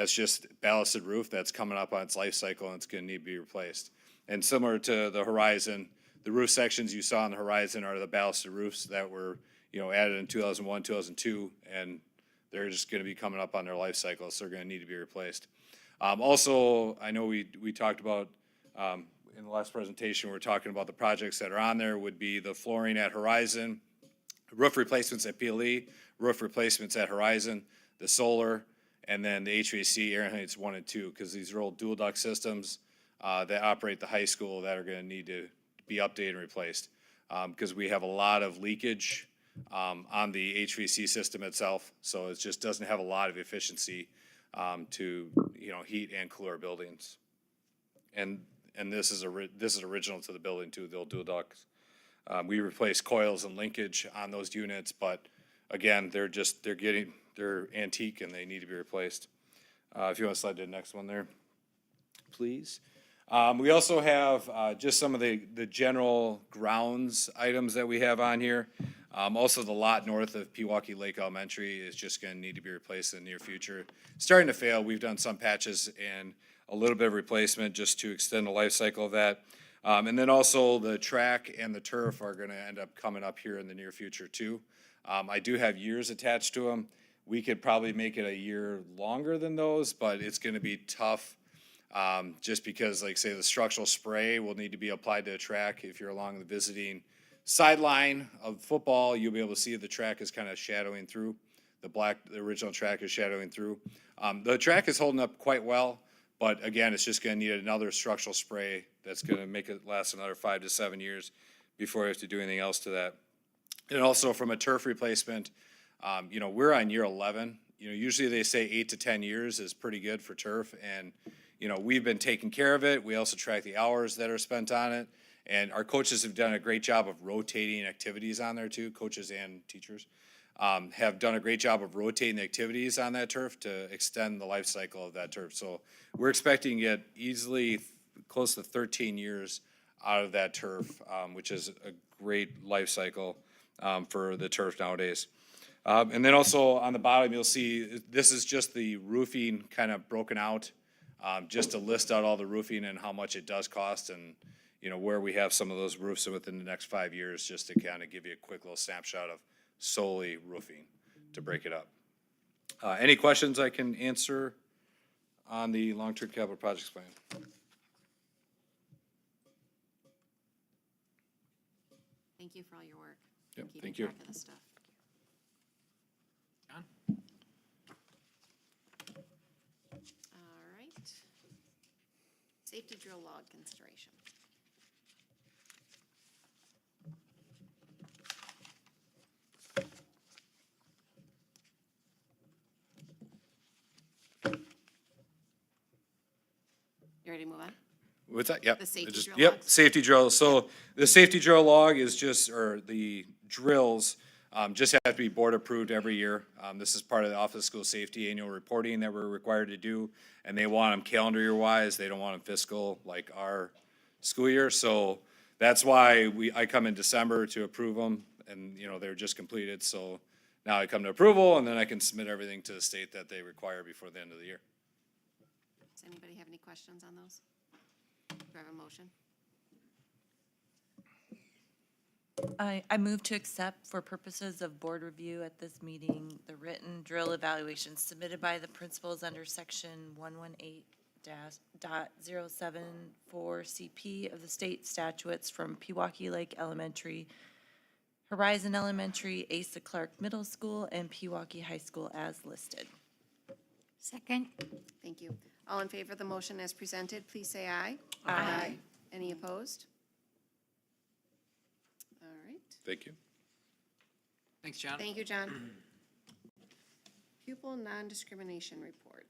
just ballasted roof that's coming up on its life cycle, and it's gonna need to be replaced. And similar to the Horizon, the roof sections you saw on the Horizon are the ballasted roofs that were, added in 2001, 2002, and they're just gonna be coming up on their life cycle, so they're gonna need to be replaced. Also, I know we talked about, in the last presentation, we're talking about the projects that are on there would be the flooring at Horizon, roof replacements at PLE, roof replacements at Horizon, the solar, and then the HVAC air handlers 1 and 2, because these are old dual duct systems that operate the high school that are gonna need to be updated and replaced. Because we have a lot of leakage on the HVAC system itself, so it just doesn't have a lot of efficiency to, heat and cool our buildings. And this is original to the building too, the old dual ducts. We replace coils and linkage on those units, but again, they're antique and they need to be replaced. If you want to slide to the next one there, please. We also have just some of the general grounds items that we have on here. Also, the lot north of Pewaukee Lake Elementary is just going to need to be replaced in the near future. Starting to fail. We've done some patches and a little bit of replacement just to extend the life cycle of that. And then also the track and the turf are going to end up coming up here in the near future too. I do have years attached to them. We could probably make it a year longer than those, but it's going to be tough. Just because, like say, the structural spray will need to be applied to a track. If you're along the visiting sideline of football, you'll be able to see the track is kind of shadowing through. The original track is shadowing through. The track is holding up quite well, but again, it's just going to need another structural spray that's going to make it last another 5 to 7 years before we have to do anything else to that. And also from a turf replacement, we're on year 11. Usually they say 8 to 10 years is pretty good for turf, and we've been taking care of it. We also track the hours that are spent on it. And our coaches have done a great job of rotating activities on there too. Coaches and teachers have done a great job of rotating the activities on that turf to extend the life cycle of that turf. So we're expecting to get easily close to 13 years out of that turf, which is a great life cycle for the turf nowadays. And then also on the bottom, you'll see this is just the roofing kind of broken out. Just to list out all the roofing and how much it does cost and, where we have some of those roofs within the next 5 years, just to kind of give you a quick little snapshot of solely roofing to break it up. Any questions I can answer on the long-term capital projects plan? Thank you for all your work. Yep, Keeping thank you. track of this stuff. John? All right. Safety drill log consideration. You ready to move on? What's that? Yep. The safety Just- drill Yep, logs. safety drill. So the safety drill log is or the drills, just have to be board approved every year. This is part of the Office of School Safety annual reporting that we're required to do. And they want them calendar year wise. They don't want them fiscal like our school year. So that's why I come in December to approve them and, they're just completed. So now I come to approval and then I can submit everything to the state that they require before the end of the year. Does anybody have any questions on those? Do I have a motion? I move to accept for purposes of board review at this meeting, the written drill evaluations submitted by the principals under section 118.074 CP of the state statutes from Pewaukee Lake Elementary, Horizon Elementary, Asa Clark Middle School, and Pewaukee High School as listed. Second. Thank you. All in favor of the motion as presented, please say aye. Aye. Any opposed? All right. Thank you. Thanks, John. Thank you, John. Pupil non-discrimination report.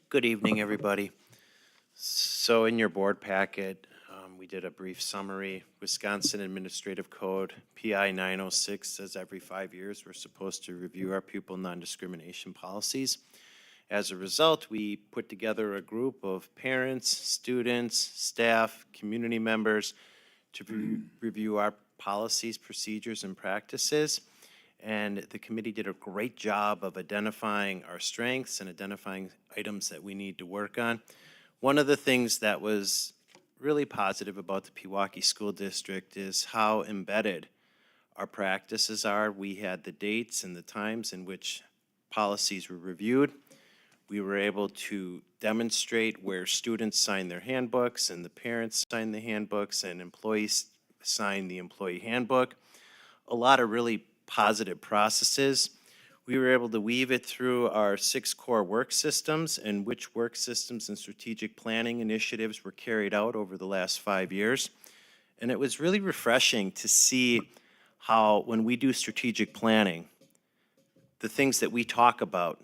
Good evening, everybody. So in your board packet, we did a brief summary. Wisconsin Administrative Code, PI 906, says every 5 years we're supposed to review our pupil non-discrimination policies. As a result, we put together a group of parents, students, staff, community members to review our policies, procedures, and practices. And the committee did a great job of identifying our strengths and identifying items that we need to work on. One of the things that was really positive about the Pewaukee School District is how embedded our practices are. We had the dates and the times in which policies were reviewed. We were able to demonstrate where students sign their handbooks and the parents sign the handbooks and employees sign the employee handbook. A lot of really positive processes. We were able to weave it through our 6 core work systems and which work systems and strategic planning initiatives were carried out over the last 5 years. And it was really refreshing to see how when we do strategic planning, the things that we talk about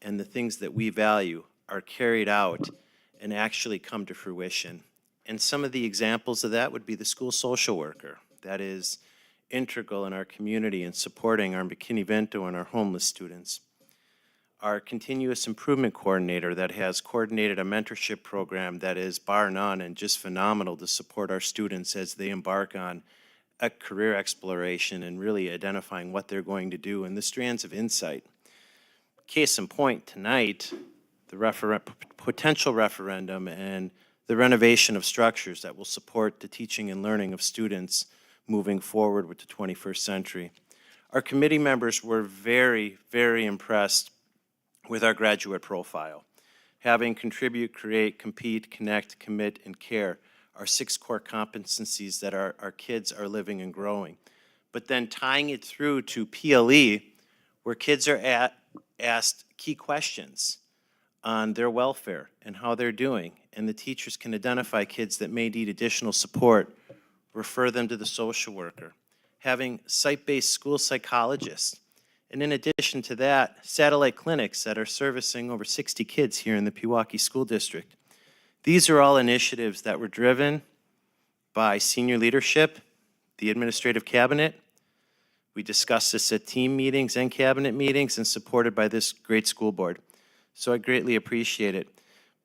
and the things that we value are carried out and actually come to fruition. And some of the examples of that would be the school social worker. That is integral in our community in supporting our McKinney-Vento and our homeless students. Our continuous improvement coordinator that has coordinated a mentorship program that is bar none and just phenomenal to support our students as they embark on a career exploration and really identifying what they're going to do and the strands of insight. Case in point, tonight, the potential referendum and the renovation of structures that will support the teaching and learning of students moving forward with the 21st century. Our committee members were very, very impressed with our graduate profile. Having contribute, create, compete, connect, commit, and care are 6 core competencies that our kids are living and growing. But then tying it through to PLE, where kids are asked key questions on their welfare and how they're doing, and the teachers can identify kids that may need additional support, refer them to the social worker, having site-based school psychologists, and in addition to that, satellite clinics that are servicing over 60 kids here in the Pewaukee School District. These are all initiatives that were driven by senior leadership, the administrative cabinet. We discussed this at team meetings and cabinet meetings and supported by this great school board. So I greatly appreciate it.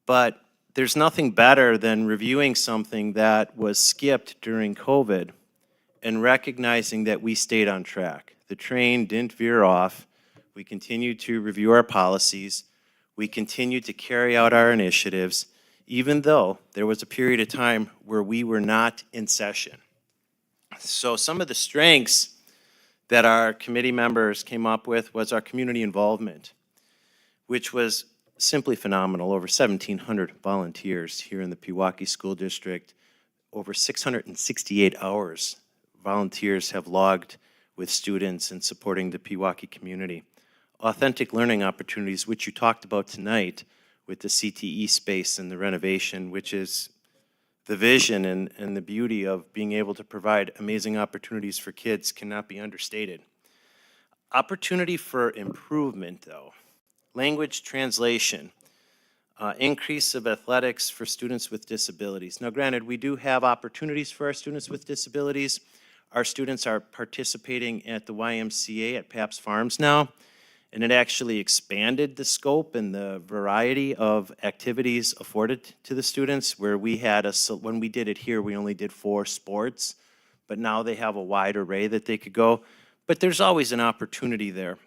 But there's nothing better than reviewing something that was skipped during COVID and recognizing that we stayed on track. The train didn't veer off. We continued to review our policies. We continued to carry out our initiatives, even though there was a period of time where we were not in session. So some of the strengths that our committee members came up with was our community involvement, which was simply phenomenal. Over 1,700 volunteers here in the Pewaukee School District. Over 668 hours volunteers have logged with students and supporting the Pewaukee community. Authentic learning opportunities, which you talked about tonight with the CTE space and the renovation, which is the vision and the beauty of being able to provide amazing opportunities for kids cannot be understated. Opportunity for improvement, though. Language translation, increase of athletics for students with disabilities. Now, granted, we do have opportunities for our students with disabilities. Our students are participating at the YMCA at Paps Farms now, and it actually expanded the scope and the variety of activities afforded to the students, where we had when we did it here, we only did 4 sports, but now they have a wide array that they could go. But there's always an opportunity there.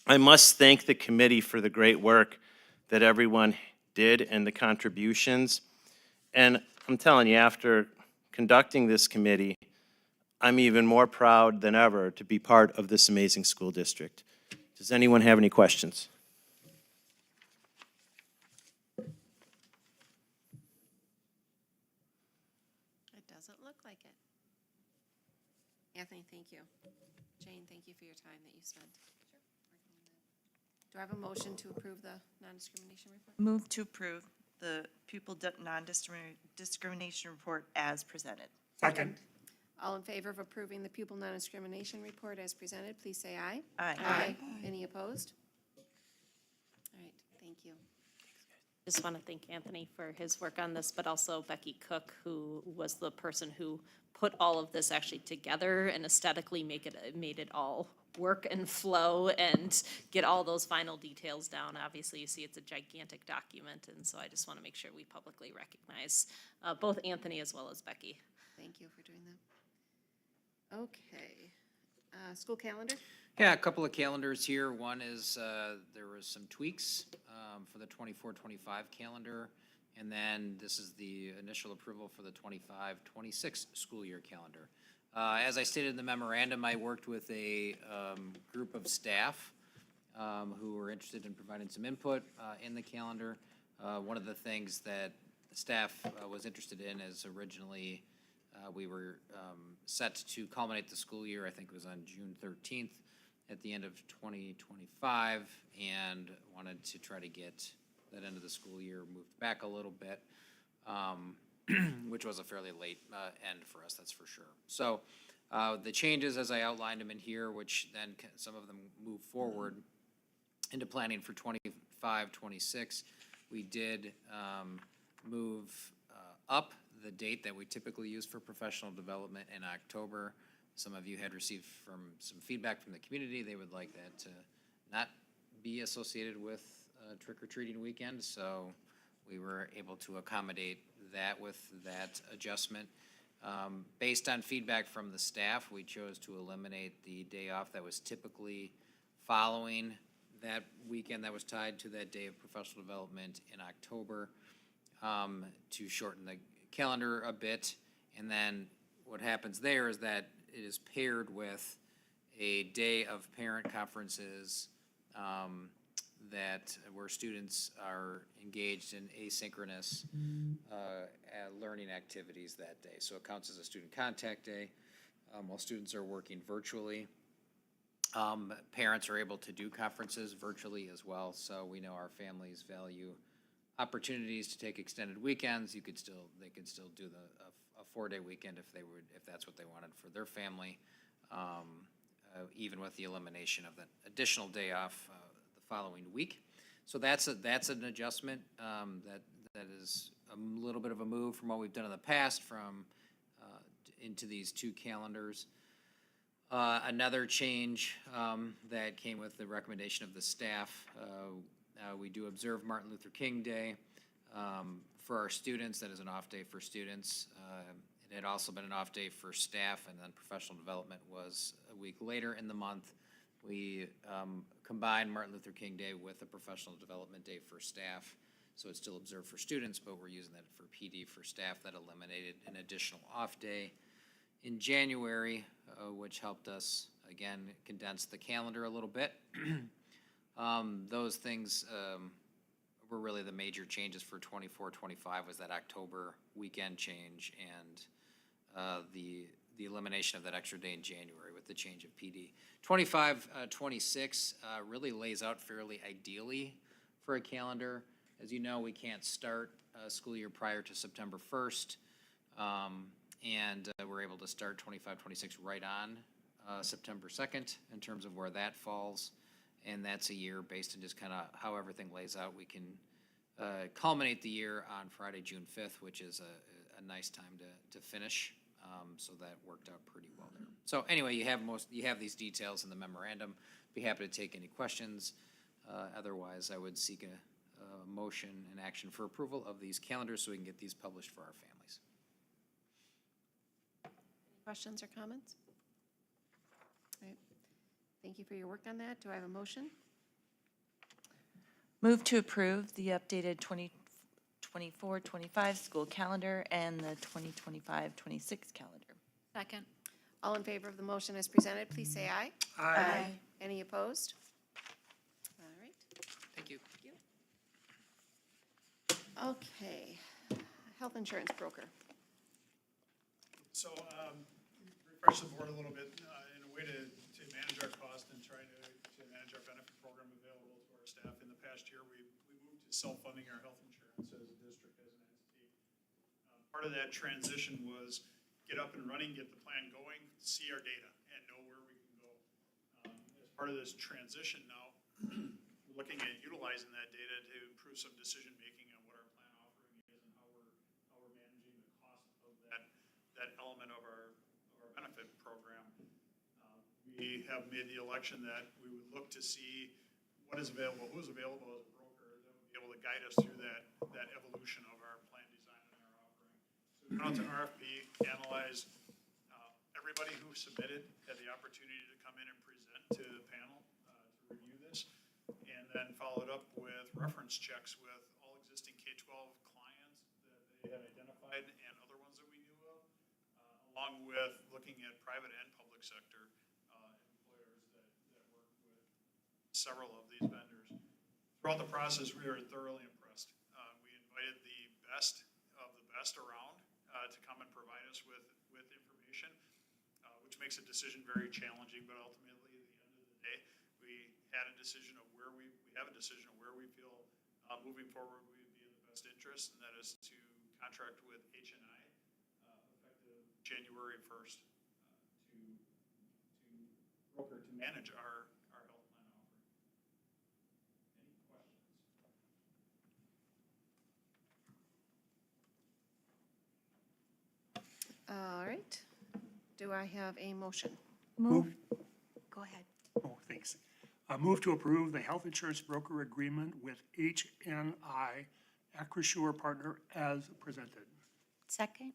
I must thank the committee for the great work that everyone did and the contributions. And I'm telling you, after conducting this committee, I'm even more proud than ever to be part of this amazing school district. Does anyone have any questions? It doesn't look like it. Anthony, thank you. Jane, thank you for your time that you spent. Do I have a motion to approve the non-discrimination report? Move to approve the pupil non-discrimination report as presented. Second. All in favor of approving the pupil non-discrimination report as presented, please say aye. Aye. Any opposed? All right, thank you. Just want to thank Anthony for his work on this, but also Becky Cook, who was the person who put all of this actually together and aesthetically made it all work and flow and get all those final details down. Obviously, you see it's a gigantic document, and so I just want to make sure we publicly recognize both Anthony as well as Becky. Thank you for doing that. Okay. School calendar? Yeah, a couple of calendars here. One is, there was some tweaks for the 24-25 calendar. And then this is the initial approval for the 25-26 school year calendar. As I stated in the memorandum, I worked with a group of staff who were interested in providing some input in the calendar. One of the things that the staff was interested in is originally we were set to culminate the school year, I think it was on June 13th at the end of 2025, and wanted to try to get that end of the school year moved back a little bit, which was a fairly late end for us, that's for sure. So the changes as I outlined them in here, which then some of them move forward into planning for 25-26, we did move up the date that we typically use for professional development in October. Some of you had received some feedback from the community. They would like that to not be associated with trick-or-treating weekend, so we were able to accommodate that with that adjustment. Based on feedback from the staff, we chose to eliminate the day off that was typically following that weekend that was tied to that day of professional development in October, to shorten the calendar a bit. And then what happens there is that it is paired with a day of parent conferences where students are engaged in asynchronous learning activities that day. So it counts as a student contact day while students are working virtually. Parents are able to do conferences virtually as well. So we know our families value opportunities to take extended weekends. They could still do a 4-day weekend if that's what they wanted for their family, even with the elimination of that additional day off the following week. So that's an adjustment that is a little bit of a move from what we've done in the past into these two calendars. Another change that came with the recommendation of the staff, we do observe Martin Luther King Day for our students. That is an off day for students. It had also been an off day for staff, and then professional development was a week later in the month. We combined Martin Luther King Day with a professional development day for staff. So it's still observed for students, but we're using that for PD for staff. That eliminated an additional off day in January, which helped us, again, condense the calendar a little bit. Those things were really the major changes for 24-25 was that October weekend change and the elimination of that extra day in January with the change of PD. 25-26 really lays out fairly ideally for a calendar. As you know, we can't start a school year prior to September 1st, and we're able to start 25-26 right on September 2nd in terms of where that falls. And that's a year based on just kind of how everything lays out. We can culminate the year on Friday, June 5th, which is a nice time to finish. So that worked out pretty well there. So anyway, you have these details in the memorandum. Be happy to take any questions. Otherwise, I would seek a motion and action for approval of these calendars so we can get these published for our families. Any questions or comments? All right. Thank you for your work on that. Do I have a motion? Move to approve the updated 2024-25 school calendar and the 2025-26 calendar. Second. All in favor of the motion as presented, please say aye. Aye. Any opposed? All right. Thank you. Okay. Health insurance broker. So, refresh the board a little bit in a way to manage our cost and try to manage our benefit program available to our staff. In the past year, we moved to self-funding our health insurance as a district, as an entity. Part of that transition was get up and running, get the plan going, see our data, and know where we can go. As part of this transition now, we're looking at utilizing that data to improve some decision-making on what our plan offering is and how we're managing the cost of that element of our benefit program. We have made the election that we would look to see what is available, who's available as a broker that would be able to guide us through that evolution of our plan design and our offering. So we went out to RFP, analyzed, everybody who submitted had the opportunity to come in and present to the panel to review this, and then followed up with reference checks with all existing K-12 clients that they had identified and other ones that we knew of, along with looking at private and public sector employers that work with several of these vendors. Throughout the process, we were thoroughly impressed. We invited the best of the best around to come and provide us with information, which makes a decision very challenging, but ultimately, at the end of the day, we had a decision of where we have a decision of where we feel moving forward we would be in the best interest, and that is to contract with H&I effective January 1st to broker, to manage our health plan offering. Any questions? All right. Do I have a motion? Move. Go ahead. Oh, thanks. Move to approve the health insurance broker agreement with HNI Acrisure Partner as presented. Second?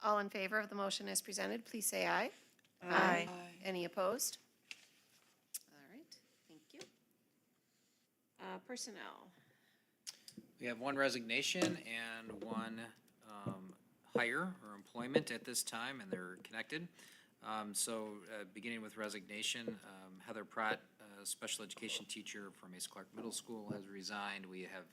All in favor of the motion as presented, please say aye. Aye. Any opposed? All right, thank you. Personnel. We have one resignation and one hire or employment at this time, and they're connected. Beginning with resignation, Heather Pratt, special education teacher from Ace Clark Middle School, has resigned. We have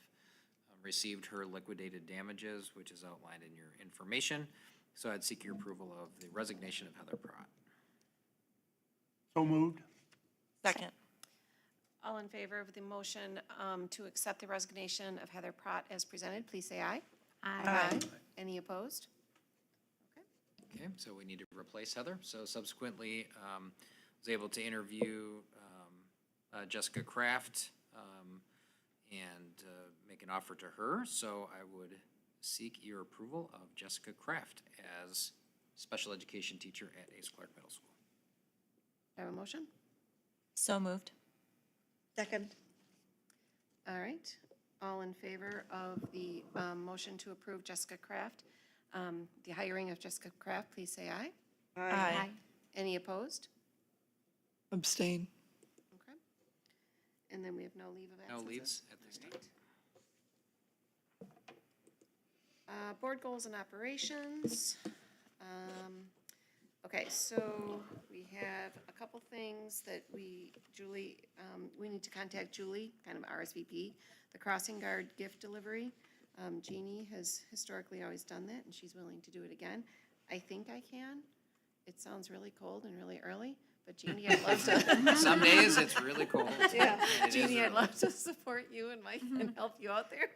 received her liquidated damages, which is outlined in your information. So I'd seek your approval of the resignation of Heather Pratt. So moved. Second? All in favor of the motion to accept the resignation of Heather Pratt as presented, please say aye. Aye. Any opposed? Okay, so we need to replace Heather. So subsequently, was able to interview Jessica Kraft and make an offer to her. So I would seek your approval of Jessica Kraft as special education teacher at Ace Clark Middle School. Do I have a motion? So moved. Second. All right. All in favor of the motion to approve Jessica Kraft, the hiring of Jessica Kraft, please say aye. Aye. Any opposed? Abstain. Okay. And then we have no leave of absence. No leaves at this time. Board goals and operations. Okay, so we have a couple things that Julie, we need to contact Julie, kind of RSVP, the crossing guard gift delivery. Jeannie has historically always done that, and she's willing to do it again. I think I can. It sounds really cold and really early, but Jeannie, I'd love to. Some days it's really cold. Yeah, and it is Jeannie, I'd early. love to support you and Mike and help you out there.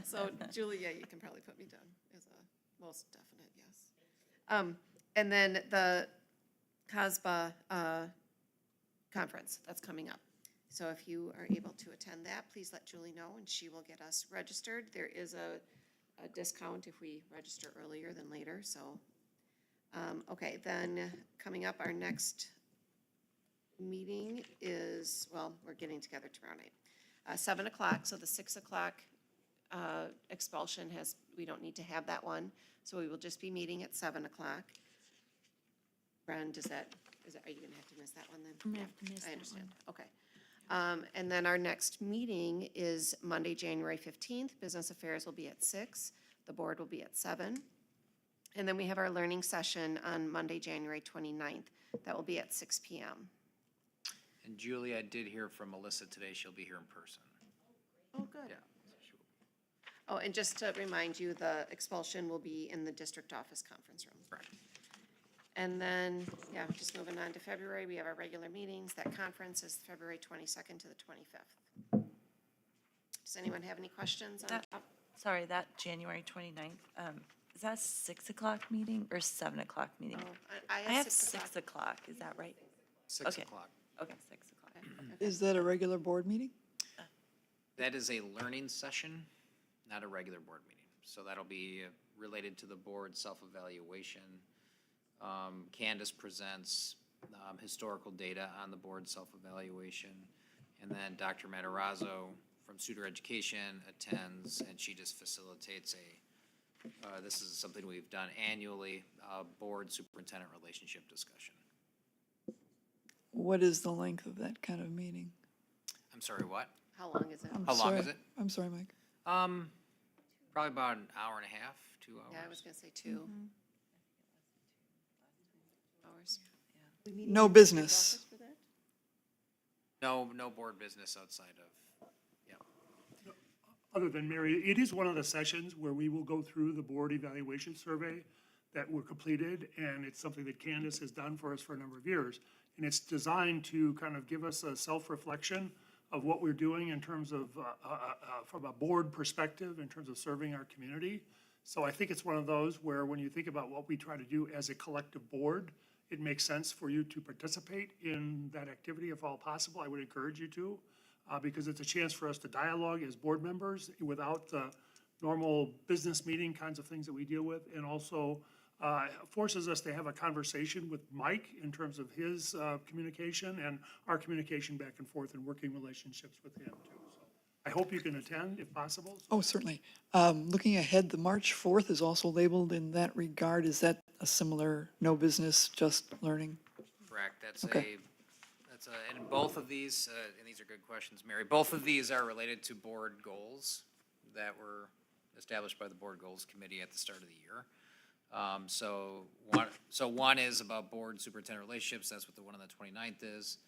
So Julie, yeah, you can probably put me down as a most definite yes. And then the CASBA conference that's coming up. So if you are able to attend that, please let Julie know and she will get us registered. There is a discount if we register earlier than later, so. Okay, then coming up, our next meeting is, well, we're getting together tomorrow night. 7 o'clock, so the 6 o'clock expulsion we don't need to have that one. So we will just be meeting at 7 o'clock. Bren, are you gonna have to miss that one then? I'm gonna have to miss I that understand, okay. And then our next meeting is Monday, January 15th. Business affairs will be at 6. The board will be at 7. And then we have our learning session on Monday, January 29th. That will be at 6 p.m. And Julie, I did hear from Melissa today. She'll be here in person. Oh, good. Yeah. Oh, and just to remind you, the expulsion will be in the district office conference room. Correct. And then, yeah, just moving on to February, we have our regular meetings. That conference is February 22nd to the 25th. Does anyone have any questions on Sorry, that January 29th, Is that a 6 o'clock meeting or 7 o'clock meeting? I I have 6 o'clock, is that right? 6 Okay. o'clock. Okay, 6 o'clock. Is that a regular board meeting? That is a learning session, not a regular board meeting. So that'll be related to the board self-evaluation. Candace presents historical data on the board self-evaluation. And then Dr. Matarazzo from Suter Education attends, and she just facilitates this is something we've done annually, board superintendent relationship discussion. What is the length of that kind of meeting? I'm sorry, what? How long is it? How long is it? I'm sorry, Mike. Probably about an hour and a half, 2 hours. Yeah, I was gonna say 2 hours. No business. No board business outside of, Other than Mary, it is one of the sessions where we will go through the board evaluation survey that were completed, and it's something that Candace has done for us for a number of years. And it's designed to kind of give us a self-reflection of what we're doing in terms of, from a board perspective, in terms of serving our community. So I think it's one of those where when you think about what we try to do as a collective board, it makes sense for you to participate in that activity if all possible. I would encourage you to. Because it's a chance for us to dialogue as board members without the normal business meeting kinds of things that we deal with, and also forces us to have a conversation with Mike in terms of his communication and our communication back and forth and working relationships with him too. So I hope you can attend if possible. Oh, certainly. Looking ahead, the March 4th is also labeled in that regard. Is that a similar no business, just learning? correct. That's Okay. and both of these, and these are good questions, Mary, both of these are related to board goals that were established by the Board Goals Committee at the start of the year. So one is about board superintendent relationships, that's what the one on the 29th is.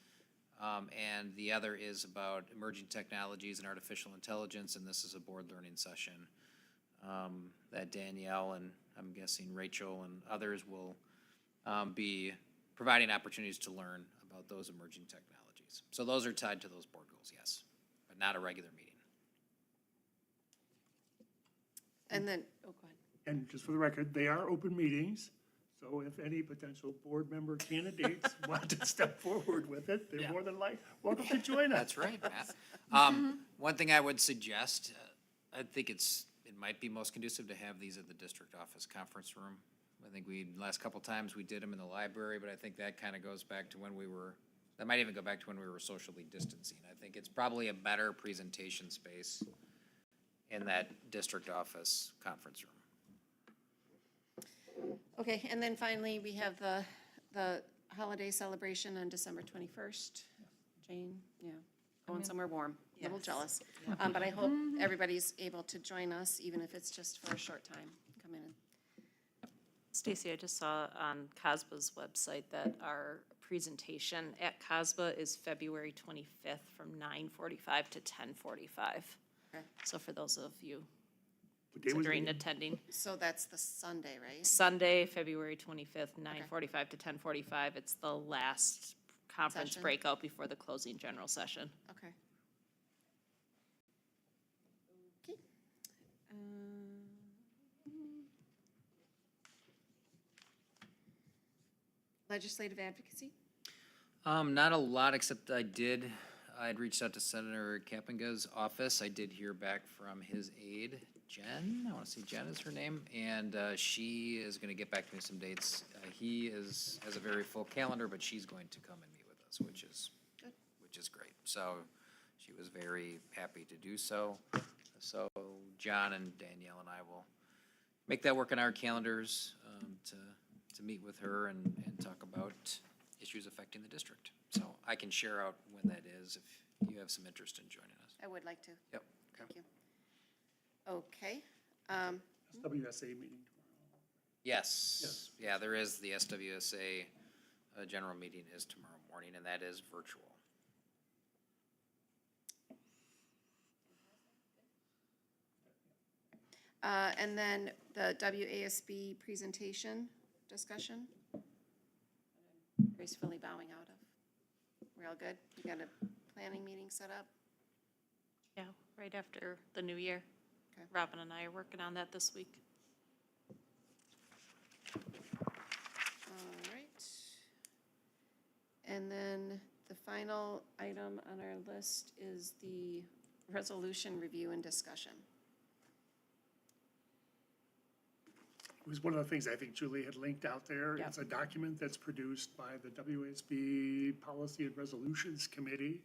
And the other is about emerging technologies and artificial intelligence, and this is a board learning session that Danielle and I'm guessing Rachel and others will be providing opportunities to learn about those emerging technologies. So those are tied to those board goals, yes, but not a regular meeting. And then, oh, go ahead. And just for the record, they are open meetings, so if any potential board member candidates want to step forward with it, they're more than welcome to join us. That's right, Matt. One thing I would suggest, I think it might be most conducive to have these at the district office conference room. I think last couple times we did them in the library, but I think that kind of goes back to that might even go back to when we were socially distancing. I think it's probably a better presentation space in that district office conference room. Okay, and then finally, we have the holiday celebration on December 21st. Jane, yeah, going somewhere warm, a little Yes. jealous. But I hope everybody's able to join us, even if it's just for a short time, come in. Stacy, I just saw on CASBA's website that our presentation at CASBA is February 25th from 9:45 to 10:45. Okay. So for those of you What day was considering it? attending, So that's the Sunday, right? Sunday, February 25th, 9:45 to 10:45. It's the last conference Session. breakout before the closing general session. Okay. Okay. Legislative advocacy? Not a lot, except I'd reached out to Senator Kappenga's office. I did hear back from his aide, Jen, I want to say Jen is her name, and she is going to get back to me some dates. He has a very full calendar, but she's going to come and meet with us, which is great. So she was very happy to do so. So John and Danielle and I will make that work in our calendars to meet with her and talk about issues affecting the district. So I can share out when that is if you have some interest in joining us. I would like to. Yep. Thank you. Okay. WSA meeting tomorrow. Yes. Yeah, there is the SWSA general meeting is tomorrow morning, and that is virtual. And then the WASB presentation discussion. Gracefully bowing out of. We're all good? We got a planning meeting set up? Yeah, right after the new year. Okay. Robin and I are working on that this week. And then the final item on our list is the resolution review and discussion. It was one of the things I think Julie had linked out there. Yep. It's a document that's produced by the WASB Policy and Resolutions Committee.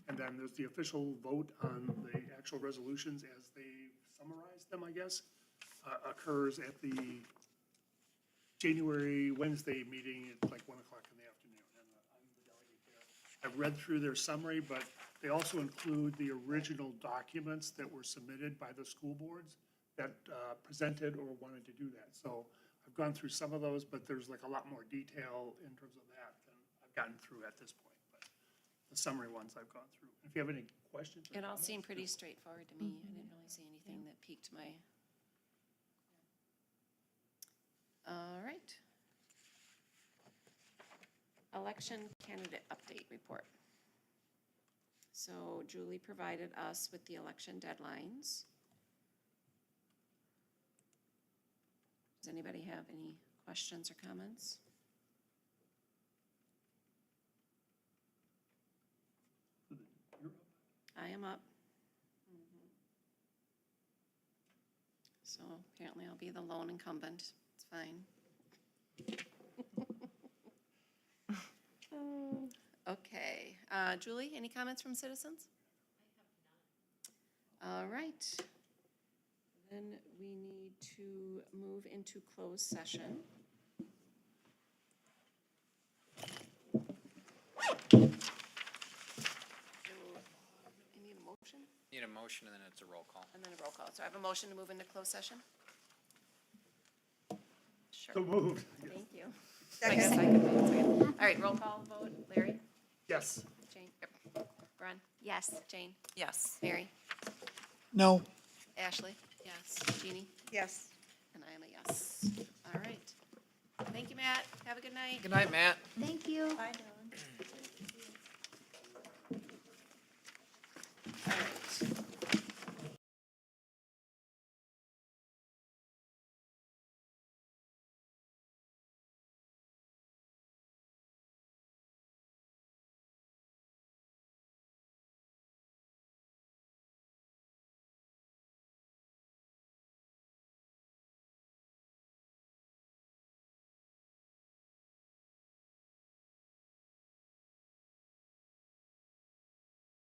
And then there's the official vote on the actual resolutions as they summarize them, I guess, occurs at the Wednesday meeting at like 1 o'clock in the afternoon. And I'm the delegate there. I've read through their summary, but they also include the original documents that were submitted by the school boards that presented or wanted to do that. So I've gone through some of those, but there's like a lot more detail in terms of that than I've gotten through at this point. But the summary ones I've gone through. If you have any questions or It all comments, seemed pretty straightforward to me. I didn't really see anything that piqued my. All right. Election candidate update report. So Julie provided us with the election deadlines. Does anybody have any questions or comments? I am up. So apparently I'll be the lone incumbent. It's fine. Okay. Julie, any comments from citizens? I have none. All right. Then we need to move into closed session. I need a motion Need a motion and then it's a roll call. and then a roll call. So I have a motion to move into closed session. Sure. So moved. Thank you. Second. All right, roll call vote. Larry? Yes. Jane? Ron? Yes. Jane? Yes. Mary? No. Ashley? Yes. Jeannie? Yes. And I am a yes. All right. Thank you, Matt. Have a good night. Good night, Matt. Thank you. Bye, Dylan.